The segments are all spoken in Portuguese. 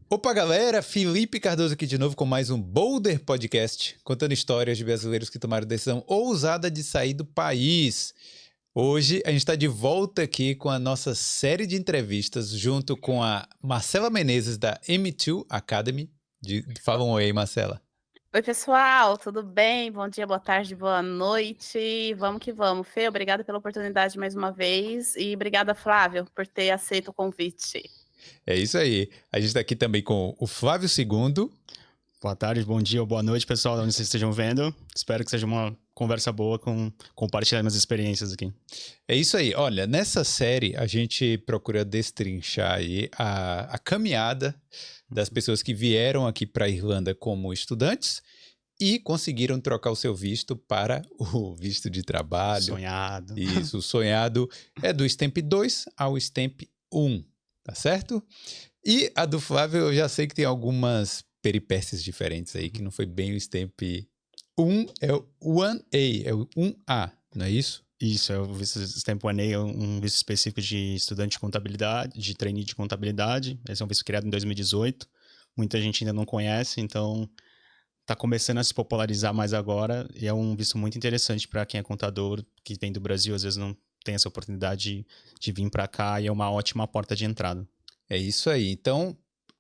Opa, galera! Felipe Cardoso aqui de novo com mais um Boulder Podcast, contando histórias de brasileiros que tomaram decisão ousada de sair do país. Hoje a gente está de volta aqui com a nossa série de entrevistas junto com a Marcela Menezes da M2 Academy. Fala um oi aí, Marcela. Oi, pessoal, tudo bem? Bom dia, boa tarde, boa noite. Vamos que vamos. Fê, obrigada pela oportunidade mais uma vez e obrigada, Flávio, por ter aceito o convite. É isso aí. A gente está aqui também com o Flávio Segundo. Boa tarde, bom dia ou boa noite, pessoal, onde vocês estejam vendo. Espero que seja uma conversa boa com compartilhar minhas experiências aqui. É isso aí. Olha, nessa série a gente procura destrinchar aí a caminhada das pessoas que vieram aqui para a Irlanda como estudantes e conseguiram trocar o seu visto para o visto de trabalho. Sonhado. Isso, o sonhado é do Stamp 2 ao Stamp 1, tá certo? E a do Flávio eu já sei que tem algumas peripécias diferentes aí, que não foi bem o Stamp 1, é o 1A, é o 1A, não é isso? Isso, é o visto Stamp 1A, é um visto específico de estudante de contabilidade, de trainee de contabilidade. Esse é um visto criado em 2018. Muita gente ainda não conhece, então está começando a se popularizar mais agora e é um visto muito interessante para quem é contador, que vem do Brasil, às vezes não tem essa oportunidade de vir para cá e é uma ótima porta de entrada. É isso aí. Então,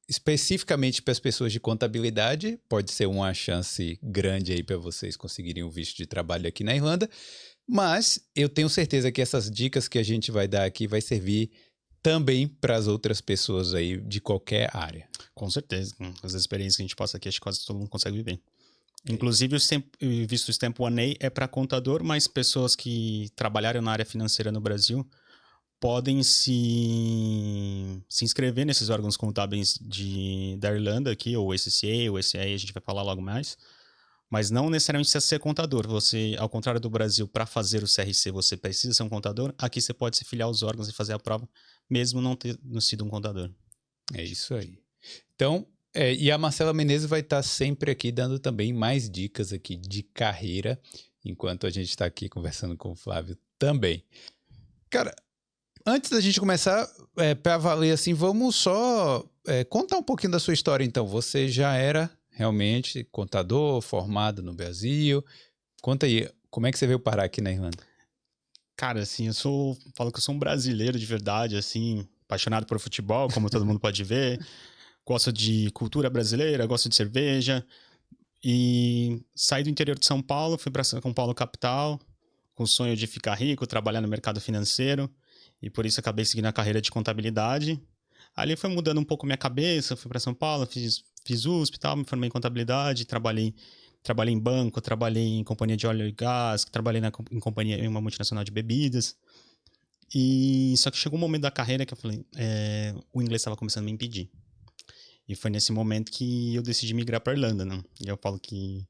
especificamente para as pessoas de contabilidade, pode ser uma chance grande aí para vocês conseguirem o visto de trabalho aqui na Irlanda, mas eu tenho certeza que essas dicas que a gente vai dar aqui vai servir também para as outras pessoas aí de qualquer área. Com certeza, com as experiências que a gente passa aqui, acho que quase todo mundo consegue viver. Inclusive, o visto Stamp 1A é para contador, mas pessoas que trabalharam na área financeira no Brasil podem se inscrever nesses órgãos contábeis da Irlanda aqui, ou o ACCA, ou SCA, a gente vai falar logo mais. Mas não necessariamente precisa ser contador. Você, ao contrário do Brasil, para fazer o CRC, você precisa ser um contador. Aqui você pode se filiar aos órgãos e fazer a prova, mesmo não tendo sido um contador. É isso aí. Então, e a Marcela Menezes vai estar sempre aqui dando também mais dicas aqui de carreira, enquanto a gente está aqui conversando com o Flávio também. Cara, antes da gente começar, para valer assim, vamos só contar um pouquinho da sua história então. Você já era realmente contador, formado no Brasil. Conta aí, como é que você veio parar aqui na Irlanda? Cara, assim, falo que eu sou um brasileiro de verdade, assim, apaixonado por futebol, como todo mundo pode ver. Gosto de cultura brasileira, gosto de cerveja. E saí do interior de São Paulo, fui para São Paulo capital, com o sonho de ficar rico, trabalhar no mercado financeiro. E por isso acabei seguindo a carreira de contabilidade. Ali foi mudando um pouco minha cabeça, fui para São Paulo, fiz USP e tal, me formei em contabilidade, trabalhei em banco, trabalhei em companhia de óleo e gás, trabalhei em companhia em uma multinacional de bebidas. E só que chegou um momento da carreira que eu falei, o inglês estava começando a me impedir. E foi nesse momento que eu decidi migrar para a Irlanda, né? E eu falo que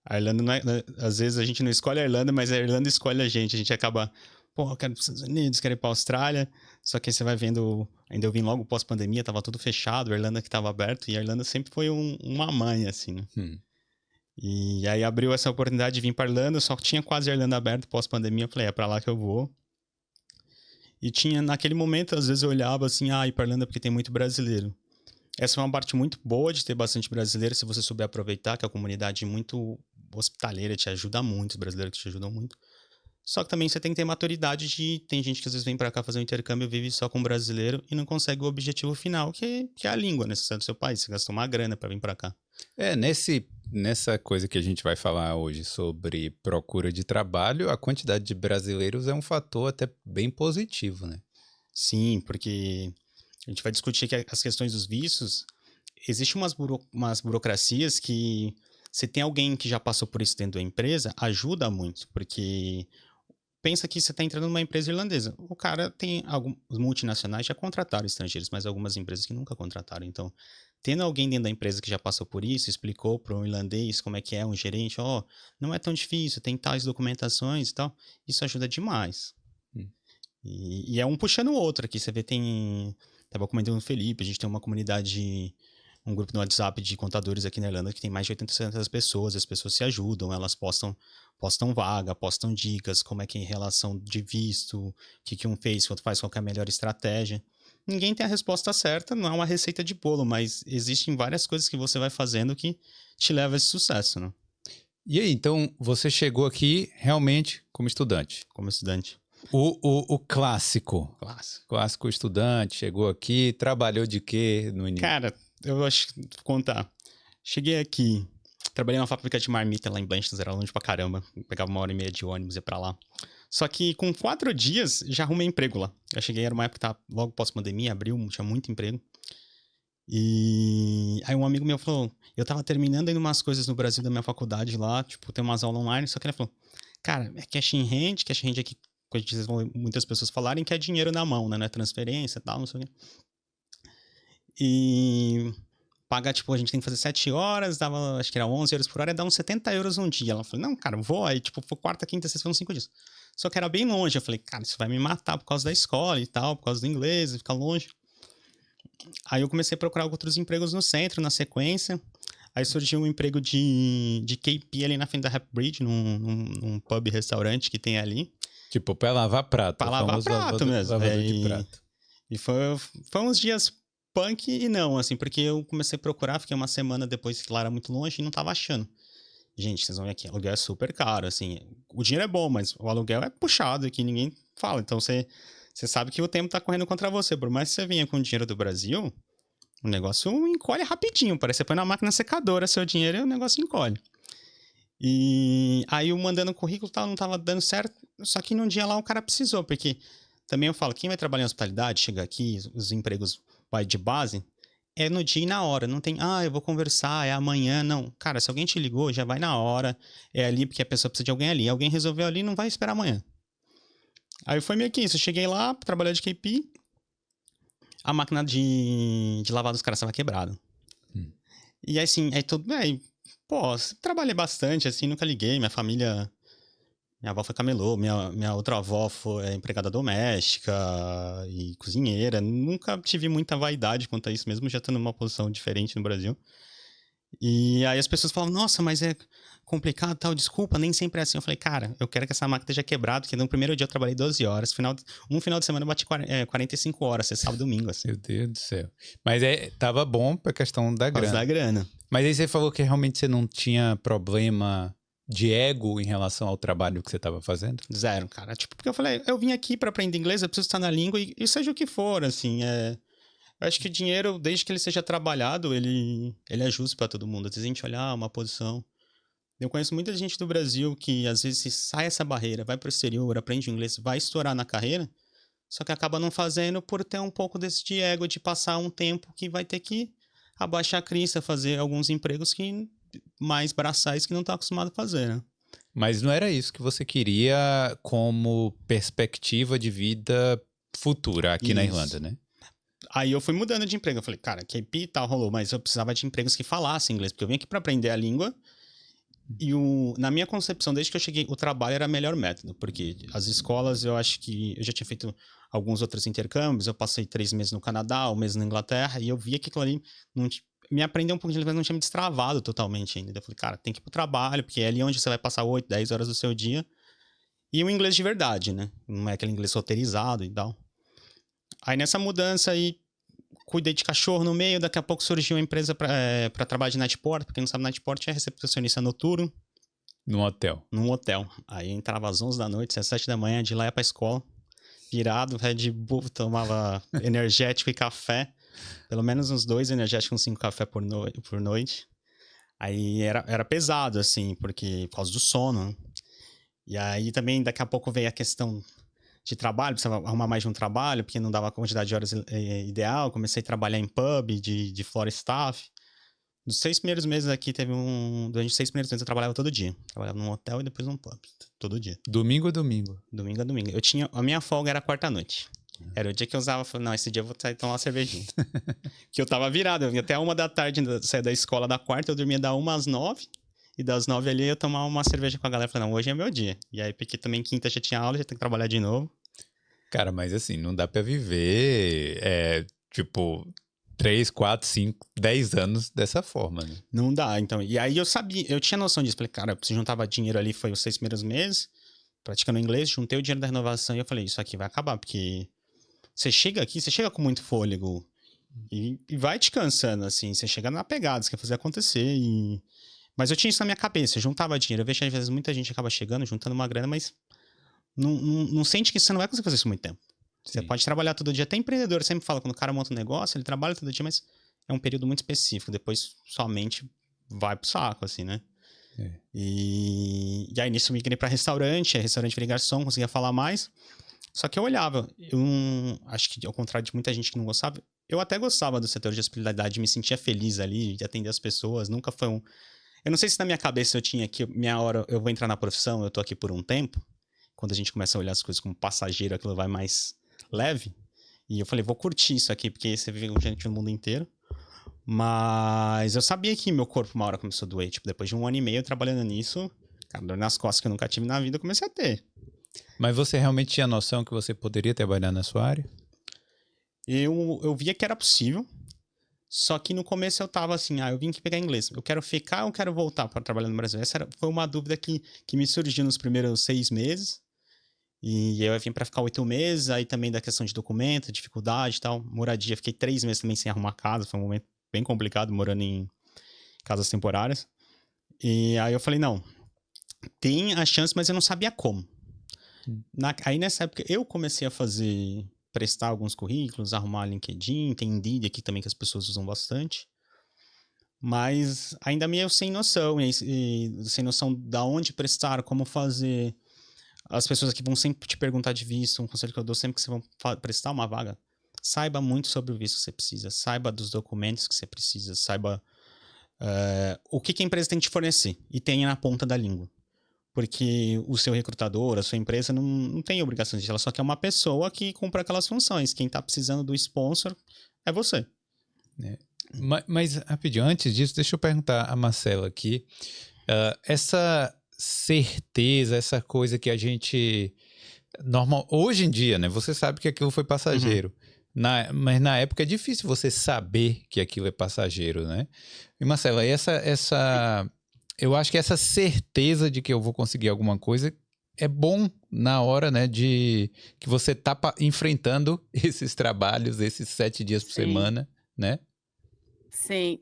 a Irlanda não é, às vezes a gente não escolhe a Irlanda, mas a Irlanda escolhe a gente acaba, eu quero ir para os Estados Unidos, quero ir para a Austrália, só que aí você vai vendo, ainda eu vim logo pós-pandemia, tava tudo fechado, a Irlanda que estava aberto, e a Irlanda sempre foi uma mãe, assim, né? E aí abriu essa oportunidade de vir para a Irlanda, só tinha quase a Irlanda aberta pós-pandemia, eu falei, é para lá que eu vou. E tinha, naquele momento, às vezes eu olhava assim, ir para a Irlanda porque tem muito brasileiro. Essa é uma parte muito boa de ter bastante brasileiro, se você souber aproveitar, que a comunidade muito hospitaleira te ajuda muito, os brasileiros te ajudam muito. Só que também você tem que ter maturidade tem gente que às vezes vem para cá fazer um intercâmbio, vive só com brasileiro e não consegue o objetivo final, que é a língua, né? Você sai do seu país, você gasta uma grana para vir para cá. Nessa coisa que a gente vai falar hoje sobre procura de trabalho, a quantidade de brasileiros é um fator até bem positivo, né? Sim, porque a gente vai discutir que as questões dos vistos, existem umas burocracias que, se tem alguém que já passou por isso dentro da empresa, ajuda muito, porque pensa que você está entrando numa empresa irlandesa. O cara tem os multinacionais já contrataram estrangeiros, mas algumas empresas que nunca contrataram. Então, tendo alguém dentro da empresa que já passou por isso, explicou para um irlandês como é que é um gerente, não é tão difícil, tem tais documentações e tal, isso ajuda demais. E é um puxando o outro aqui. Você vê, tava comentando com o Felipe, a gente tem uma comunidade, um grupo no WhatsApp de contadores aqui na Irlanda que tem mais de 800 pessoas, as pessoas se ajudam, elas postam vaga, postam dicas, como é que é em relação de visto, o que um fez, quanto faz, qual que é a melhor estratégia. ninguém tem a resposta certa, não é uma receita de bolo, mas existem várias coisas que você vai fazendo que te leva a esse sucesso, né? E aí, então, você chegou aqui realmente como estudante. Como estudante. O clássico. Clássico. Clássico estudante, chegou aqui, trabalhou de quê no início? Cara, eu acho que vou contar. Cheguei aqui, trabalhei numa fábrica de marmita lá em Blanchard, era longe pra caramba. Pegava 1h30 de ônibus, ia pra lá. Só que com 4 dias, já arrumei emprego lá. Eu cheguei, era uma época que tava logo pós-pandemia, abril, tinha muito emprego. E aí um amigo meu falou, eu tava terminando ainda umas coisas no Brasil da minha faculdade lá, tipo, tem umas aulas online, só que ele falou, cara, é cash in hand aqui, coisa que muitas pessoas falarem, que é dinheiro na mão, né, não é transferência e tal, não sei o quê. E paga, tipo, a gente tem que fazer 7 horas, dava, acho que era 11 euros por hora, dá uns 70 euros um dia. Ela falou, não, cara, vou, aí, tipo, foi quarta, quinta, sexta, foram 5 dias. Só que era bem longe, eu falei, cara, isso vai me matar por causa da escola e tal, por causa do inglês, ficar longe. Aí eu comecei a procurar outros empregos no centro, na sequência. Aí surgiu um emprego de KP ali na frente da Rap Bridge, num pub restaurante que tem ali. Tipo, pra lavar prato. Pra lavar prato mesmo. Lavador de prato. E foi uns dias punk e não, assim, porque eu comecei a procurar, fiquei uma semana depois que lá era muito longe e não tava achando. Gente, vocês vão ver aqui, aluguel é super caro, assim. O dinheiro é bom, mas o aluguel é puxado aqui, ninguém fala. Então você sabe que o tempo tá correndo contra você. Por mais que você venha com o dinheiro do Brasil, o negócio encolhe rapidinho. Parece que você põe na máquina secadora seu dinheiro e o negócio encolhe. E aí eu mandando currículo e tal, não tava dando certo. Só que num dia lá o cara precisou, porque também eu falo, quem vai trabalhar em hospitalidade, chega aqui, os empregos vai de base, é no dia e na hora. Não tem, eu vou conversar, é amanhã, não. Cara, se alguém te ligou, já vai na hora, é ali porque a pessoa precisa de alguém ali. Alguém resolveu ali, não vai esperar amanhã. Aí foi meio que isso, eu cheguei lá, trabalhar de KP, a máquina de lavar dos caras estava quebrada. E aí, assim, trabalhei bastante, assim, nunca liguei, minha família... Minha avó foi camelô, minha outra avó foi empregada doméstica e cozinheira. Nunca tive muita vaidade quanto a isso, mesmo já estando numa posição diferente no Brasil. E aí as pessoas falavam, nossa, mas é complicado, tal, desculpa, nem sempre é assim. Eu falei, cara, eu quero que essa máquina esteja quebrada, porque no primeiro dia eu trabalhei 12 horas, um final de semana eu bati 45 horas, sábado e domingo, assim. Meu Deus do céu. Mas tava bom pra questão da grana. Da grana. Mas aí você falou que realmente você não tinha problema de ego em relação ao trabalho que você estava fazendo? Zero, cara. Tipo, porque eu falei, eu vim aqui para aprender inglês, eu preciso estar na língua e seja o que for, assim, eu acho que o dinheiro, desde que ele seja trabalhado, ele é justo para todo mundo. Às vezes a gente olhar uma posição... Eu conheço muita gente do Brasil que, às vezes, sai essa barreira, vai para o exterior, aprende inglês, vai estourar na carreira, só que acaba não fazendo por ter um pouco desse de ego, de passar um tempo que vai ter que abaixar a crista, fazer alguns empregos que... mais braçais que não tá acostumado a fazer, né? Mas não era isso que você queria como perspectiva de vida futura aqui na Irlanda, né? Aí eu fui mudando de emprego. Eu falei, cara, KP e tal rolou, mas eu precisava de empregos que falassem inglês, porque eu vim aqui para aprender a língua e na minha concepção, desde que eu cheguei, o trabalho era o melhor método, porque as escolas, eu acho que eu já tinha feito alguns outros intercâmbios, eu passei 3 meses no Canadá, 1 mês na Inglaterra, e eu via que aquilo ali me aprender um pouco de inglês não tinha me destravado totalmente ainda. Eu falei, cara, tem que ir pro trabalho, porque é ali onde você vai passar 8, 10 horas do seu dia. E o inglês de verdade, né? Não é aquele inglês roteirizado e tal. Aí nessa mudança aí, cuidei de cachorro no meio, daqui a pouco surgiu uma empresa pra trabalhar de nightport, porque quem não sabe, nightport é recepcionista noturno. Num hotel. Num hotel. Aí entrava às 11 da noite, às 7 da manhã, de lá ia pra escola. Virado, Red Bull, tomava energético e café. Pelo menos uns 2 energéticos, uns 5 café por noite. Aí era pesado, assim, por causa do sono. E aí também, daqui a pouco veio a questão de trabalho, precisava arrumar mais de um trabalho, porque não dava a quantidade de horas ideal. Comecei a trabalhar em pub, de floor staff. Nos 6 primeiros meses aqui, durante os 6 primeiros meses eu trabalhava todo dia. Trabalhava num hotel e depois num pub, todo dia. Domingo a domingo? Domingo a domingo. A minha folga era quarta-noite. Era o dia que eu usava, falei, não, esse dia eu vou sair tomar uma cervejinha. Que eu tava virado, eu vinha até 1 da tarde, saía da escola da quarta, eu dormia da 1 às 9, e das 9 ali eu tomava uma cerveja com a galera, falei, não, hoje é meu dia. E aí, porque também quinta já tinha aula, já tem que trabalhar de novo. Cara, mas assim, não dá pra viver, tipo, 3, 4, 5, 10 anos dessa forma, né? Não dá, então. E aí eu tinha noção disso, falei, cara, se juntava dinheiro ali, foi os 6 primeiros meses, praticando inglês, juntei o dinheiro da renovação e eu falei, isso aqui vai acabar, porque Você chega aqui, você chega com muito fôlego e vai te cansando, assim. Você chega na pegada, você quer fazer acontecer. Mas eu tinha isso na minha cabeça, eu juntava dinheiro. Eu vejo que às vezes muita gente acaba chegando, juntando uma grana, mas não sente que você não vai conseguir fazer isso muito tempo. Você Sim. pode trabalhar todo dia. Até empreendedor sempre fala, quando o cara monta um negócio, ele trabalha todo dia, mas é um período muito específico. Depois, somente vai pro saco, assim, né? É. E aí, nisso, eu migrei pra restaurante. Aí, restaurante virei garçom, conseguia falar mais. Só que eu olhava. Acho que, ao contrário de muita gente que não gostava, eu até gostava do setor de hospitalidade, me sentia feliz ali, de atender as pessoas. Nunca foi um... Eu não sei se na minha cabeça eu tinha que minha hora, eu vou entrar na profissão, eu tô aqui por um tempo. Quando a gente começa a olhar as coisas como passageiro, aquilo vai mais leve. E eu falei, vou curtir isso aqui, porque você vive com gente no mundo inteiro. Mas eu sabia que meu corpo uma hora começou a doer. Tipo, depois de 1 ano e meio trabalhando nisso, cara, dor nas costas que eu nunca tive na vida, eu comecei a ter. Mas você realmente tinha noção que você poderia trabalhar na sua área? Eu via que era possível. Só que no começo eu tava assim, eu vim aqui pegar inglês. Eu quero ficar ou quero voltar para trabalhar no Brasil? Foi uma dúvida que me surgiu nos primeiros 6 meses. E eu vim para ficar 8 meses, aí também da questão de documento, dificuldade e tal. Moradia, fiquei 3 meses também sem arrumar casa, foi um momento bem complicado, morando em casas temporárias. E aí eu falei, não, tem a chance, mas eu não sabia como. Aí nessa época eu comecei a prestar alguns currículos, arrumar LinkedIn, tem Indeed aqui também que as pessoas usam bastante. Mas ainda meio sem noção, e sem noção da onde prestar, como fazer. As pessoas aqui vão sempre te perguntar de visto, um conselho que eu dou sempre que você vai prestar uma vaga, saiba muito sobre o visto que você precisa, saiba dos documentos que você precisa, saiba o que a empresa tem que te fornecer e tenha na ponta da língua. Porque o seu recrutador, a sua empresa não tem obrigação disso, ela só quer uma pessoa que cumpra aquelas funções. Quem está precisando do sponsor é você. Mas rapidinho, antes disso, deixa eu perguntar a Marcela aqui. Essa certeza, essa coisa que a gente... hoje em dia, né? Você sabe que aquilo foi passageiro. Mas na época é difícil você saber que aquilo é passageiro, né? E Marcela, eu acho que essa certeza de que eu vou conseguir alguma coisa é bom na hora, né, de que você tá enfrentando esses trabalhos, esses 7 dias por semana, né? Sim,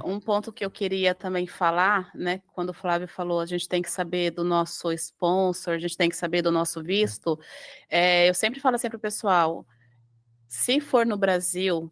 um ponto que eu queria também falar, né, quando o Flávio falou, a gente tem que saber do nosso sponsor, a gente tem que saber do nosso visto, eu sempre falo assim para o pessoal, se for no Brasil,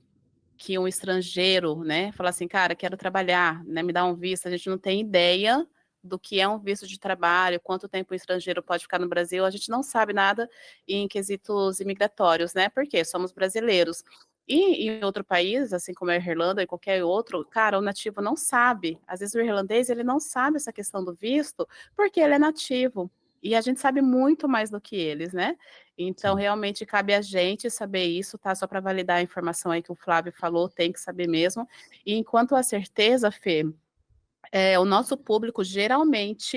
que um estrangeiro, né, falar assim, cara, quero trabalhar, né, me dá um visto, a gente não tem ideia do que é um visto de trabalho, quanto tempo o estrangeiro pode ficar no Brasil, a gente não sabe nada em quesitos imigratórios, né, porque somos brasileiros. E em outro país, assim como a Irlanda e qualquer outro, cara, o nativo não sabe. Às vezes o irlandês, ele não sabe essa questão do visto, porque ele é nativo. E a gente sabe muito mais do que eles, né? Então, Sim. realmente cabe a gente saber isso, tá? Só para validar a informação aí que o Flávio falou, tem que saber mesmo. E enquanto a certeza, Fê, o nosso público geralmente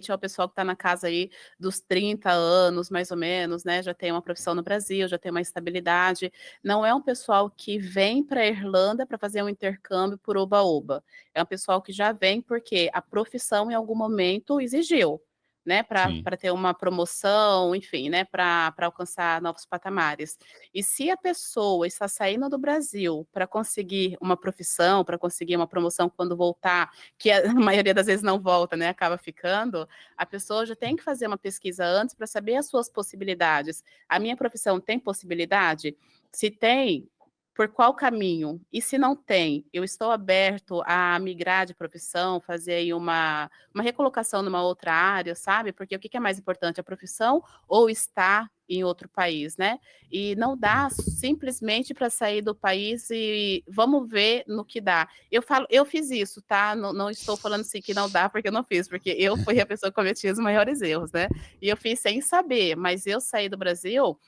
é o pessoal que está na casa aí dos 30 anos, mais ou menos, né? Já tem uma profissão no Brasil, já tem uma estabilidade. Não é um pessoal que vem para a Irlanda para fazer um intercâmbio por oba-oba. É um pessoal que já vem porque a profissão em algum momento exigiu, né, para ter uma promoção, enfim, né, para alcançar novos patamares. E se a pessoa está saindo do Brasil para conseguir uma profissão, para conseguir uma promoção quando voltar, que a maioria das vezes não volta, né, acaba ficando, a pessoa já tem que fazer uma pesquisa antes para saber as suas possibilidades. A minha profissão tem possibilidade? Se tem, por qual caminho? E se não tem, eu estou aberto a migrar de profissão, fazer aí uma recolocação numa outra área, sabe? Porque o que é mais importante, a profissão ou estar em outro país, né? E não dá simplesmente para sair do país e vamos ver no que dá. Eu fiz isso, tá? Não estou falando assim que não dá porque eu não fiz, porque eu fui a pessoa que cometia os maiores erros, né? E eu fiz sem saber, mas eu saí do Brasil,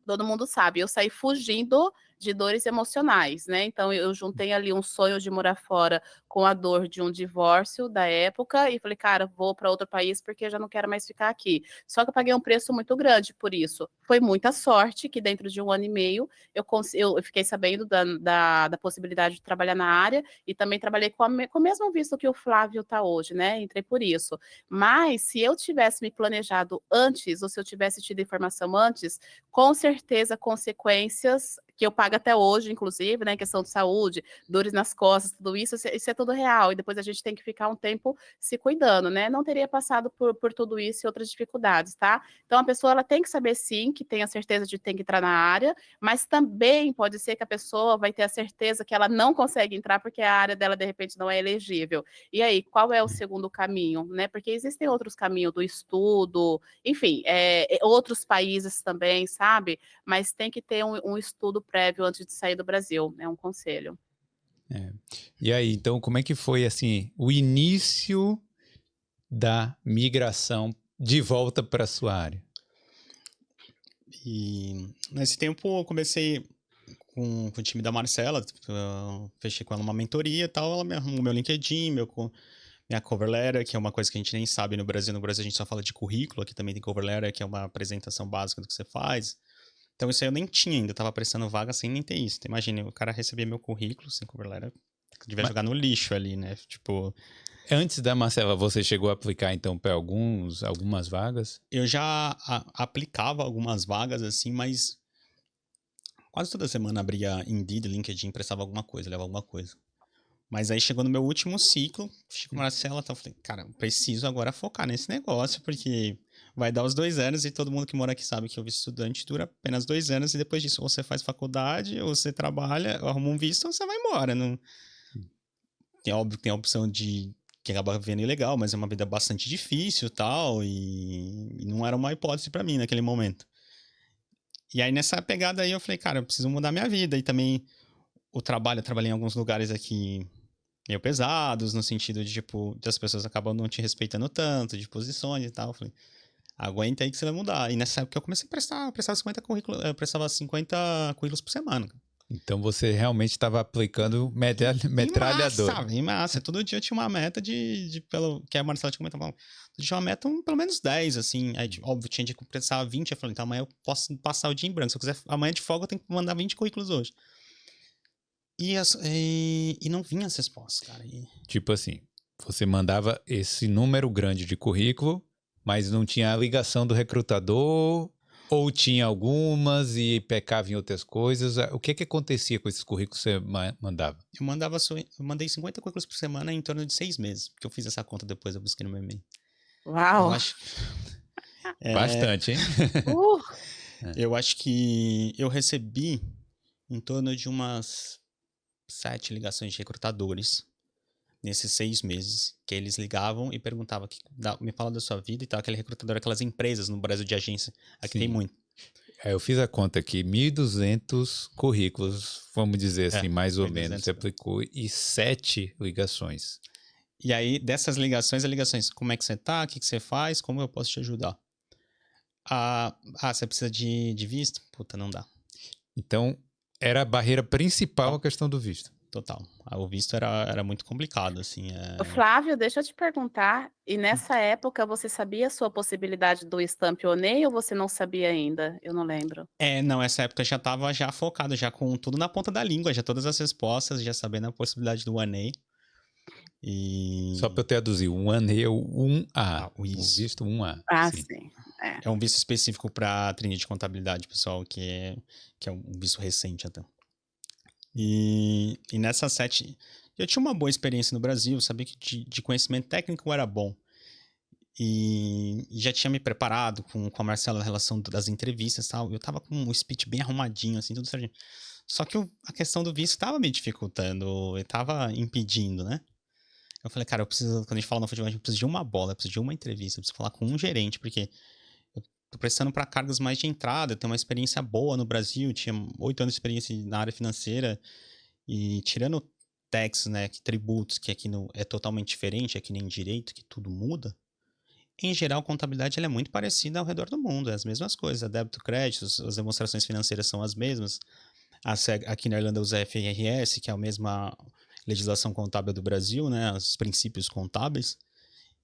todo mundo sabe, eu saí fugindo de dores emocionais, né? Então eu juntei ali um sonho de morar fora com a dor de um divórcio da época e falei, cara, vou para outro país porque eu já não quero mais ficar aqui. Só que eu paguei um preço muito grande por isso. Foi muita sorte que dentro de 1 ano e meio eu fiquei sabendo da possibilidade de trabalhar na área e também trabalhei com o mesmo visto que o Flávio está hoje, né? Entrei por isso. Mas se eu tivesse me planejado antes, ou se eu tivesse tido informação antes, com certeza consequências que eu pago até hoje, inclusive, né, em questão de saúde, dores nas costas, tudo isso, isso é tudo real, e depois a gente tem que ficar um tempo se cuidando, né? Não teria passado por tudo isso e outras dificuldades, tá? Então a pessoa ela tem que saber sim, que tem a certeza de ter que entrar na área, mas também pode ser que a pessoa vai ter a certeza que ela não consegue entrar porque a área dela de repente não é elegível. E aí, qual é o segundo caminho, né? Porque existem outros caminhos do estudo, enfim, outros países também, sabe? Mas tem que ter um estudo prévio antes de sair do Brasil, é um conselho. E aí, então, como é que foi, assim, o início da migração de volta para a sua área? E nesse tempo eu comecei com o time da Marcela, fechei com ela uma mentoria e tal, ela me arrumou meu LinkedIn, minha cover letter, que é uma coisa que a gente nem sabe no Brasil. No Brasil a gente só fala de currículo, aqui também tem cover letter, que é uma apresentação básica do que você faz. Então isso aí eu nem tinha ainda, tava prestando vaga sem nem ter isso. Então, imagina, o cara recebia meu currículo sem cover letter, devia jogar no lixo ali, né? Tipo... Antes da Marcela, você chegou a aplicar, então, para algumas vagas? Eu já aplicava algumas vagas, assim, mas quase toda semana abria Indeed, LinkedIn, prestava alguma coisa, levava alguma coisa. Mas aí chegou no meu último ciclo, Chico Marcela, então eu falei, cara, eu preciso agora focar nesse negócio, porque vai dar os 2 anos e todo mundo que mora aqui sabe que o visto estudante dura apenas 2 anos e depois disso ou você faz faculdade, ou você trabalha, ou arruma um visto, ou você vai embora. Não... Tem, óbvio que tem a opção de que acaba vendo ilegal, mas é uma vida bastante difícil tal, e não era uma hipótese pra mim naquele momento. E aí nessa pegada aí eu falei, cara, eu preciso mudar minha vida. E também o trabalho, eu trabalhei em alguns lugares aqui meio pesados, no sentido de, tipo, as pessoas acabam não te respeitando tanto, de posições e tal. Eu falei, aguenta aí que você vai mudar. E nessa época eu comecei a prestar 50 currículos, eu prestava 50 currículos por semana. Então você realmente estava aplicando metralhadora. Em massa. Todo dia eu tinha uma meta que a Marcela tinha comentado, eu tinha uma meta pelo menos 10, assim. Aí, óbvio, tinha dia que eu precisava 20, eu falei, então amanhã eu posso passar o dia em branco. Se eu quiser, amanhã de folga eu tenho que mandar 20 currículos hoje. E não vinha as respostas, cara. Tipo assim, você mandava esse número grande de currículo, mas não tinha a ligação do recrutador, ou tinha algumas e pecava em outras coisas. O que que acontecia com esses currículos que você mandava? Eu mandei 50 currículos por semana em torno de 6 meses, porque eu fiz essa conta depois, eu busquei no meu e-mail. Uau! Eu acho... Bastante, hein? Eu acho que eu recebi em torno de umas 7 ligações de recrutadores nesses 6 meses, que eles ligavam e perguntavam, me fala da sua vida e tal, aquele recrutador, aquelas empresas no Brasil de agência, aqui tem muito. Eu fiz a conta aqui, 1.200 currículos, vamos dizer assim, mais ou menos, você aplicou, e 7 ligações. E aí, dessas ligações, como é que você tá, o que você faz, como eu posso te ajudar? Você precisa de visto? Puta, não dá. Então, era a barreira principal a questão do visto. Total. O visto era muito complicado, assim. Flávio, deixa eu te perguntar, e nessa época você sabia a sua possibilidade do Stamp ONEI ou você não sabia ainda? Eu não lembro. Não, essa época eu já tava focado, já com tudo na ponta da língua, já todas as respostas, já sabendo a possibilidade do ONEI. Só para eu traduzir, o ONEI é o 1A, o visto 1A. Sim. É um visto específico para trilha de contabilidade, pessoal, que é um visto recente até. E nessas 7, eu tinha uma boa experiência no Brasil, sabia que de conhecimento técnico eu era bom. E já tinha me preparado com a Marcela na relação das entrevistas e tal. Eu tava com um speech bem arrumadinho, assim, tudo certinho. Só que a questão do visto tava me dificultando, e tava impedindo, né? Eu falei, cara, quando a gente fala no futebol, a gente precisa de uma bola, eu preciso de uma entrevista, eu preciso falar com um gerente, porque eu tô prestando para cargos mais de entrada, eu tenho uma experiência boa no Brasil, tinha 8 anos de experiência na área financeira, e tirando taxas, né, tributos, que aqui é totalmente diferente, aqui nem direito, que tudo muda. Em geral, a contabilidade ela é muito parecida ao redor do mundo, é as mesmas coisas, débito, crédito, as demonstrações financeiras são as mesmas, Aqui na Irlanda usa FRS, que é a mesma legislação contábil do Brasil, né? Os princípios contábeis.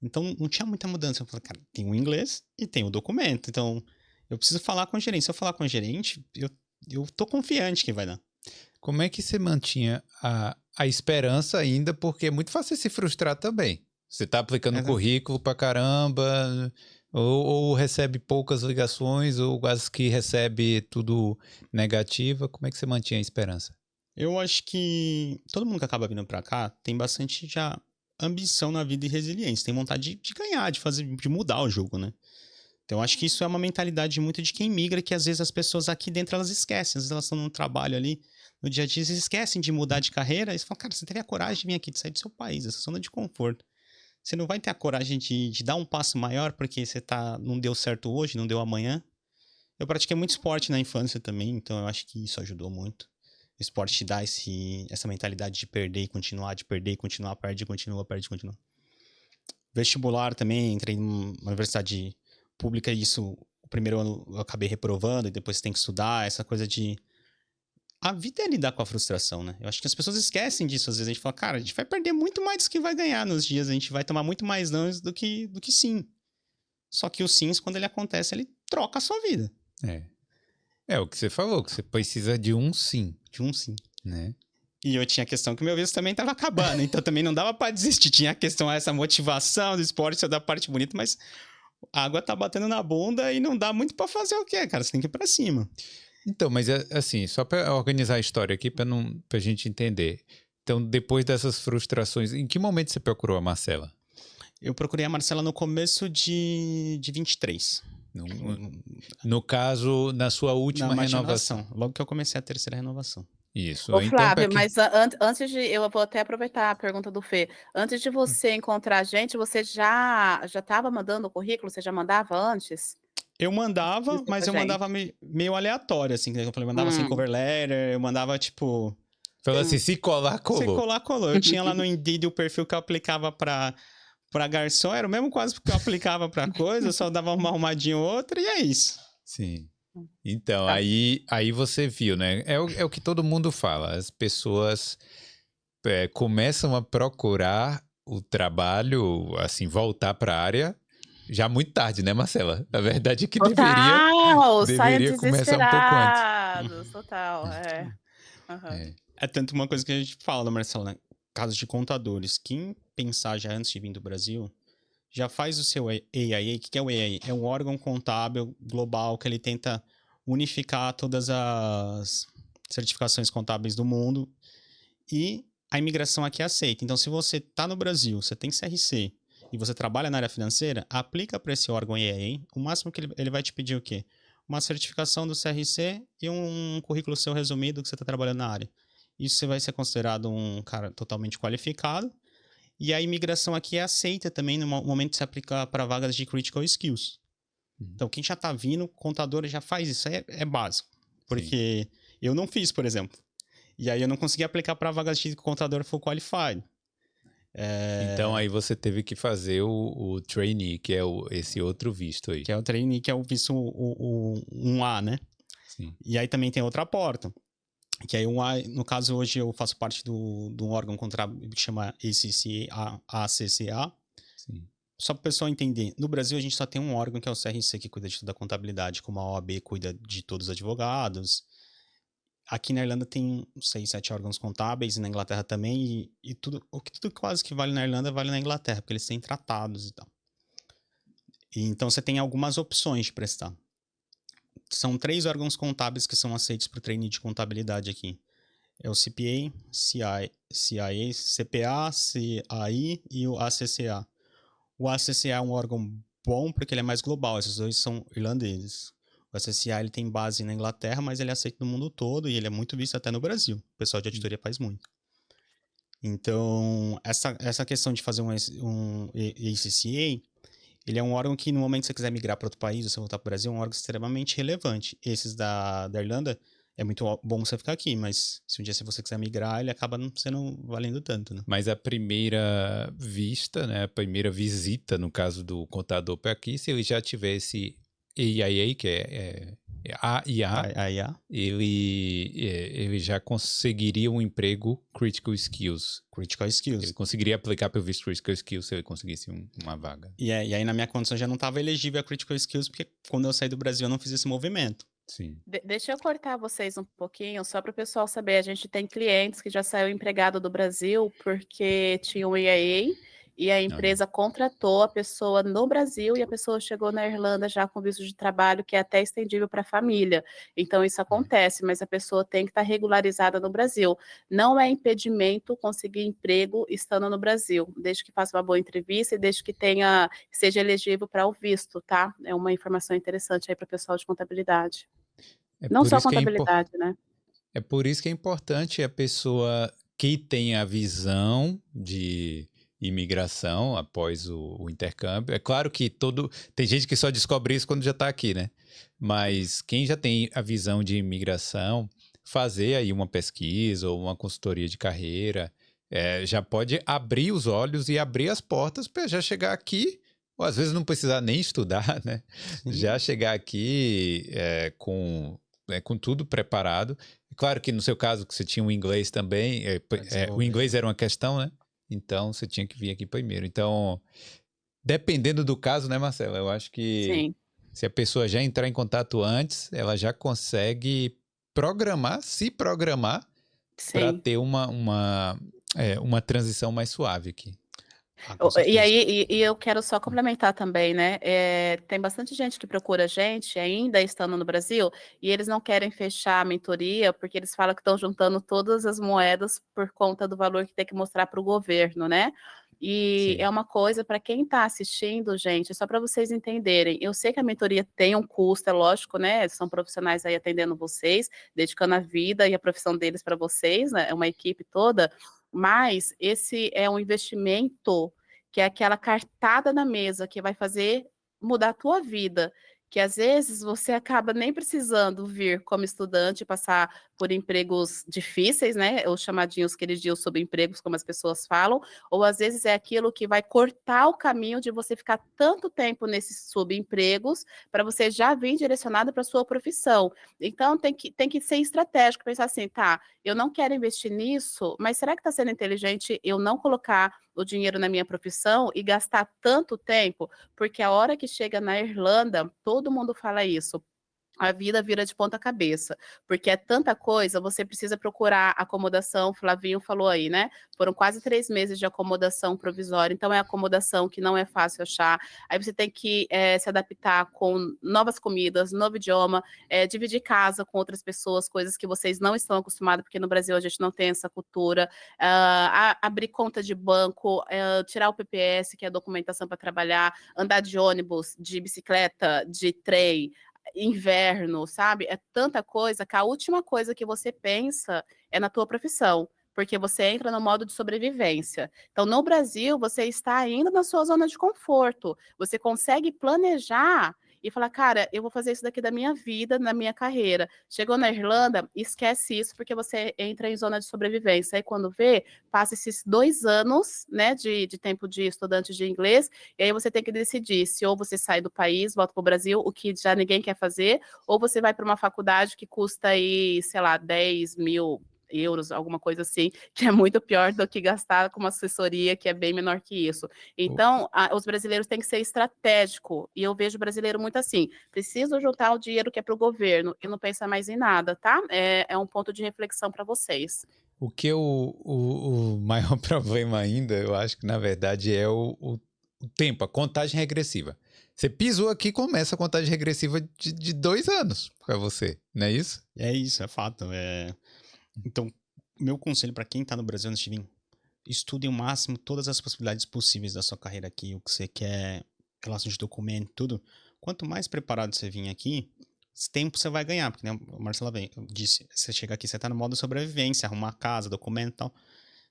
Então, não tinha muita mudança. Eu falei, cara, tem o inglês e tem o documento. Então, eu preciso falar com o gerente. Se eu falar com o gerente, eu tô confiante que vai dar. Como é que você mantinha a esperança ainda? Porque é muito fácil se frustrar também. Você tá aplicando currículo pra caramba, ou recebe poucas ligações, ou quase que recebe tudo negativa. Como é que você mantinha a esperança? Eu acho que todo mundo que acaba vindo pra cá tem bastante já ambição na vida e resiliência. Tem vontade de ganhar, de mudar o jogo, né? Então, eu acho que isso é uma mentalidade muito de quem migra, que às vezes as pessoas aqui dentro, elas esquecem. Às vezes elas estão no trabalho ali, no dia a dia, eles esquecem de mudar de carreira. Eles falam, cara, você teve a coragem de vir aqui, de sair do seu país, essa zona de conforto. Você não vai ter a coragem de dar um passo maior porque você não deu certo hoje, não deu amanhã. Eu pratiquei muito esporte na infância também, então eu acho que isso ajudou muito. O esporte te dá essa mentalidade de perder e continuar, de perder e continuar, perde e continua, perde e continua. Vestibular também, entrei numa universidade pública e isso, o primeiro ano eu acabei reprovando e depois você tem que estudar, essa coisa de... A vida é lidar com a frustração, né? Eu acho que as pessoas esquecem disso. Às vezes a gente fala, cara, a gente vai perder muito mais do que vai ganhar nos dias, a gente vai tomar muito mais nãos do que sim. Só que o sims, quando ele acontece, ele troca a sua vida. É o que você falou, que você precisa de um sim. De um sim. Né? E eu tinha a questão que meu visto também estava acabando, então também não dava para desistir. Tinha a questão, essa motivação do esporte, isso é da parte bonita, mas a água tá batendo na bunda e não dá muito para fazer o quê, cara? Você tem que ir para cima. Então, mas assim, só para organizar a história aqui, pra gente entender. Então, depois dessas frustrações, em que momento você procurou a Marcela? Eu procurei a Marcela no começo de 23. No caso, na sua última renovação. Logo que eu comecei a terceira renovação. Isso. Ô, Flávio, mas antes de... Eu vou até aproveitar a pergunta do Fê. Antes de você encontrar a gente, você já estava mandando o currículo? Você já mandava antes? Eu mandava, mas eu mandava meio aleatório, assim. Eu falei, mandava sem cover letter, eu mandava, tipo... Falou assim, se colar, colou. Se colar, colou. Eu tinha lá no Indeed o perfil que eu aplicava pra garçom, era o mesmo quase que eu aplicava pra coisa, eu só dava uma arrumadinha ou outra, e é isso. Sim. Então, aí você viu, né? É o que todo mundo fala. As pessoas começam a procurar o trabalho, assim, voltar para a área já muito tarde, né, Marcela? A verdade é que deveria começar um pouco antes. Total, é. Uhum. É tanto uma coisa que a gente fala, né, Marcela, né? Casos de contadores. Quem pensar já antes de vir do Brasil, já faz o seu AIA. O que é o AIA? É um órgão contábil global que ele tenta unificar todas as certificações contábeis do mundo e a imigração aqui é aceita. Então, se você está no Brasil, você tem CRC e você trabalha na área financeira, aplica para esse órgão AIA. O máximo que ele vai te pedir o quê? Uma certificação do CRC e um currículo seu resumido que você está trabalhando na área. Isso você vai ser considerado um cara totalmente qualificado. E a imigração aqui é aceita também no momento de se aplicar para vagas de critical skills. Então, quem já está vindo, contador já faz isso. É básico. Porque eu não fiz, por exemplo. E aí eu não consegui aplicar para vagas de contador full qualified. Então, aí você teve que fazer o trainee, que é esse outro visto aí. Que é o trainee, que é o visto 1A, né? Sim. E aí também tem outra porta. Que aí, no caso, hoje eu faço parte de um órgão contábil que chama ACCA. Sim. Só para o pessoal entender, no Brasil a gente só tem um órgão que é o CRC, que cuida de toda a contabilidade, como a OAB cuida de todos os advogados. Aqui na Irlanda tem 6, 7 órgãos contábeis, e na Inglaterra também, e tudo quase que vale na Irlanda vale na Inglaterra, porque eles têm tratados e tal. E então você tem algumas opções de prestar. São 3 órgãos contábeis que são aceitos para o trainee de contabilidade aqui. É o CPA, CIA, CPA, CAI e o ACCA. O ACCA é um órgão bom porque ele é mais global, esses dois são irlandeses. O ACCA ele tem base na Inglaterra, mas ele é aceito no mundo todo e ele é muito visto até no Brasil. O pessoal de auditoria faz muito. Então, essa questão de fazer um ACCA, ele é um órgão que no momento que você quiser migrar para outro país, ou você voltar para o Brasil, é um órgão extremamente relevante. Esses da Irlanda, é muito bom você ficar aqui, mas se um dia você quiser migrar, ele acaba não sendo valendo tanto, né? Mas a primeira vista, né, a primeira visita, no caso do contador para aqui, se ele já tiver esse AIA, que é A IA, A IA. ele já conseguiria um emprego Critical Skills. Critical Skills. Ele conseguiria aplicar pelo visto Critical Skills se ele conseguisse uma vaga. E aí, na minha condição, já não estava elegível a Critical Skills, porque quando eu saí do Brasil, eu não fiz esse movimento. Sim. Deixa eu cortar vocês um pouquinho, só para o pessoal saber. A gente tem clientes que já saiu empregado do Brasil porque tinha um EAA e a empresa contratou a pessoa no Brasil e a pessoa chegou na Irlanda já com visto de trabalho que é até estendível para a família. Então, isso acontece, mas a pessoa tem que estar regularizada no Brasil. Não é impedimento conseguir emprego estando no Brasil, desde que faça uma boa entrevista e desde que seja elegível para o visto, tá? É uma informação interessante aí para o pessoal de contabilidade. Não só contabilidade, né? É por isso que é importante a pessoa que tem a visão de imigração após o intercâmbio. É claro que tem gente que só descobre isso quando já está aqui, né? Mas quem já tem a visão de imigração, fazer aí uma pesquisa ou uma consultoria de carreira, já pode abrir os olhos e abrir as portas para já chegar aqui, ou às vezes não precisar nem estudar, né? Já chegar aqui com tudo preparado. Claro que no seu caso, que você tinha o inglês também, o inglês era uma questão, né? Então, você tinha que vir aqui primeiro. Então, dependendo do caso, né, Marcela? Eu acho que Sim. Se a pessoa já entrar em contato antes, ela já consegue se programar para ter uma transição mais suave aqui. E aí, eu quero só complementar também, né? Tem bastante gente que procura a gente, ainda estando no Brasil, e eles não querem fechar a mentoria, porque eles falam que estão juntando todas as moedas por conta do valor que tem que mostrar para o governo, né? E Sim. é uma coisa para quem está assistindo, gente, só para vocês entenderem. Eu sei que a mentoria tem um custo, é lógico, né? São profissionais aí atendendo vocês, dedicando a vida e a profissão deles para vocês, né? É uma equipe toda. Mas esse é um investimento que é aquela cartada na mesa que vai fazer mudar a tua vida, que às vezes você acaba nem precisando vir como estudante, passar por empregos difíceis, né, os chamadinhos queridinhos subempregos, como as pessoas falam, ou às vezes é aquilo que vai cortar o caminho de você ficar tanto tempo nesses subempregos, para você já vir direcionado para a sua profissão. Então, tem que ser estratégico, pensar assim, tá, eu não quero investir nisso, mas será que está sendo inteligente eu não colocar o dinheiro na minha profissão e gastar tanto tempo? Porque a hora que chega na Irlanda, todo mundo fala isso. A vida vira de ponta cabeça, porque é tanta coisa, você precisa procurar acomodação, Flavinho falou aí, né? Foram quase 3 meses de acomodação provisória, então é acomodação que não é fácil achar, aí você tem que se adaptar com novas comidas, novo idioma, dividir casa com outras pessoas, coisas que vocês não estão acostumados, porque no Brasil a gente não tem essa cultura, abrir conta de banco, tirar o PPS, que é a documentação para trabalhar, andar de ônibus, de bicicleta, de trem, inverno, sabe? É tanta coisa que a última coisa que você pensa é na tua profissão, porque você entra no modo de sobrevivência. Então, no Brasil, você está ainda na sua zona de conforto. Você consegue planejar e falar, cara, eu vou fazer isso daqui da minha vida, na minha carreira. Chegou na Irlanda, esquece isso, porque você entra em zona de sobrevivência. Aí, quando vê, passa esses 2 anos, né, de tempo de estudante de inglês, e aí você tem que decidir se ou você sai do país, volta para o Brasil, o que já ninguém quer fazer, ou você vai para uma faculdade que custa aí, sei lá, 10.000 euros, alguma coisa assim, que é muito pior do que gastar com uma assessoria que é bem menor que isso. Então, os brasileiros têm que ser estratégico, e eu vejo o brasileiro muito assim, preciso juntar o dinheiro que é para o governo, e não pensa mais em nada, tá? É um ponto de reflexão para vocês. O que o maior problema ainda, eu acho que na verdade é o tempo, a contagem regressiva. Você pisou aqui, começa a contagem regressiva de 2 anos para você, não é isso? É isso, é fato. Então, meu conselho para quem tá no Brasil antes de vir, estude ao máximo todas as possibilidades possíveis da sua carreira aqui, o que você quer, relação de documento, tudo. Quanto mais preparado você vir aqui, tempo você vai ganhar, porque né, o Marcelo disse, você chega aqui, você tá no modo sobrevivência, arrumar casa, documento e tal.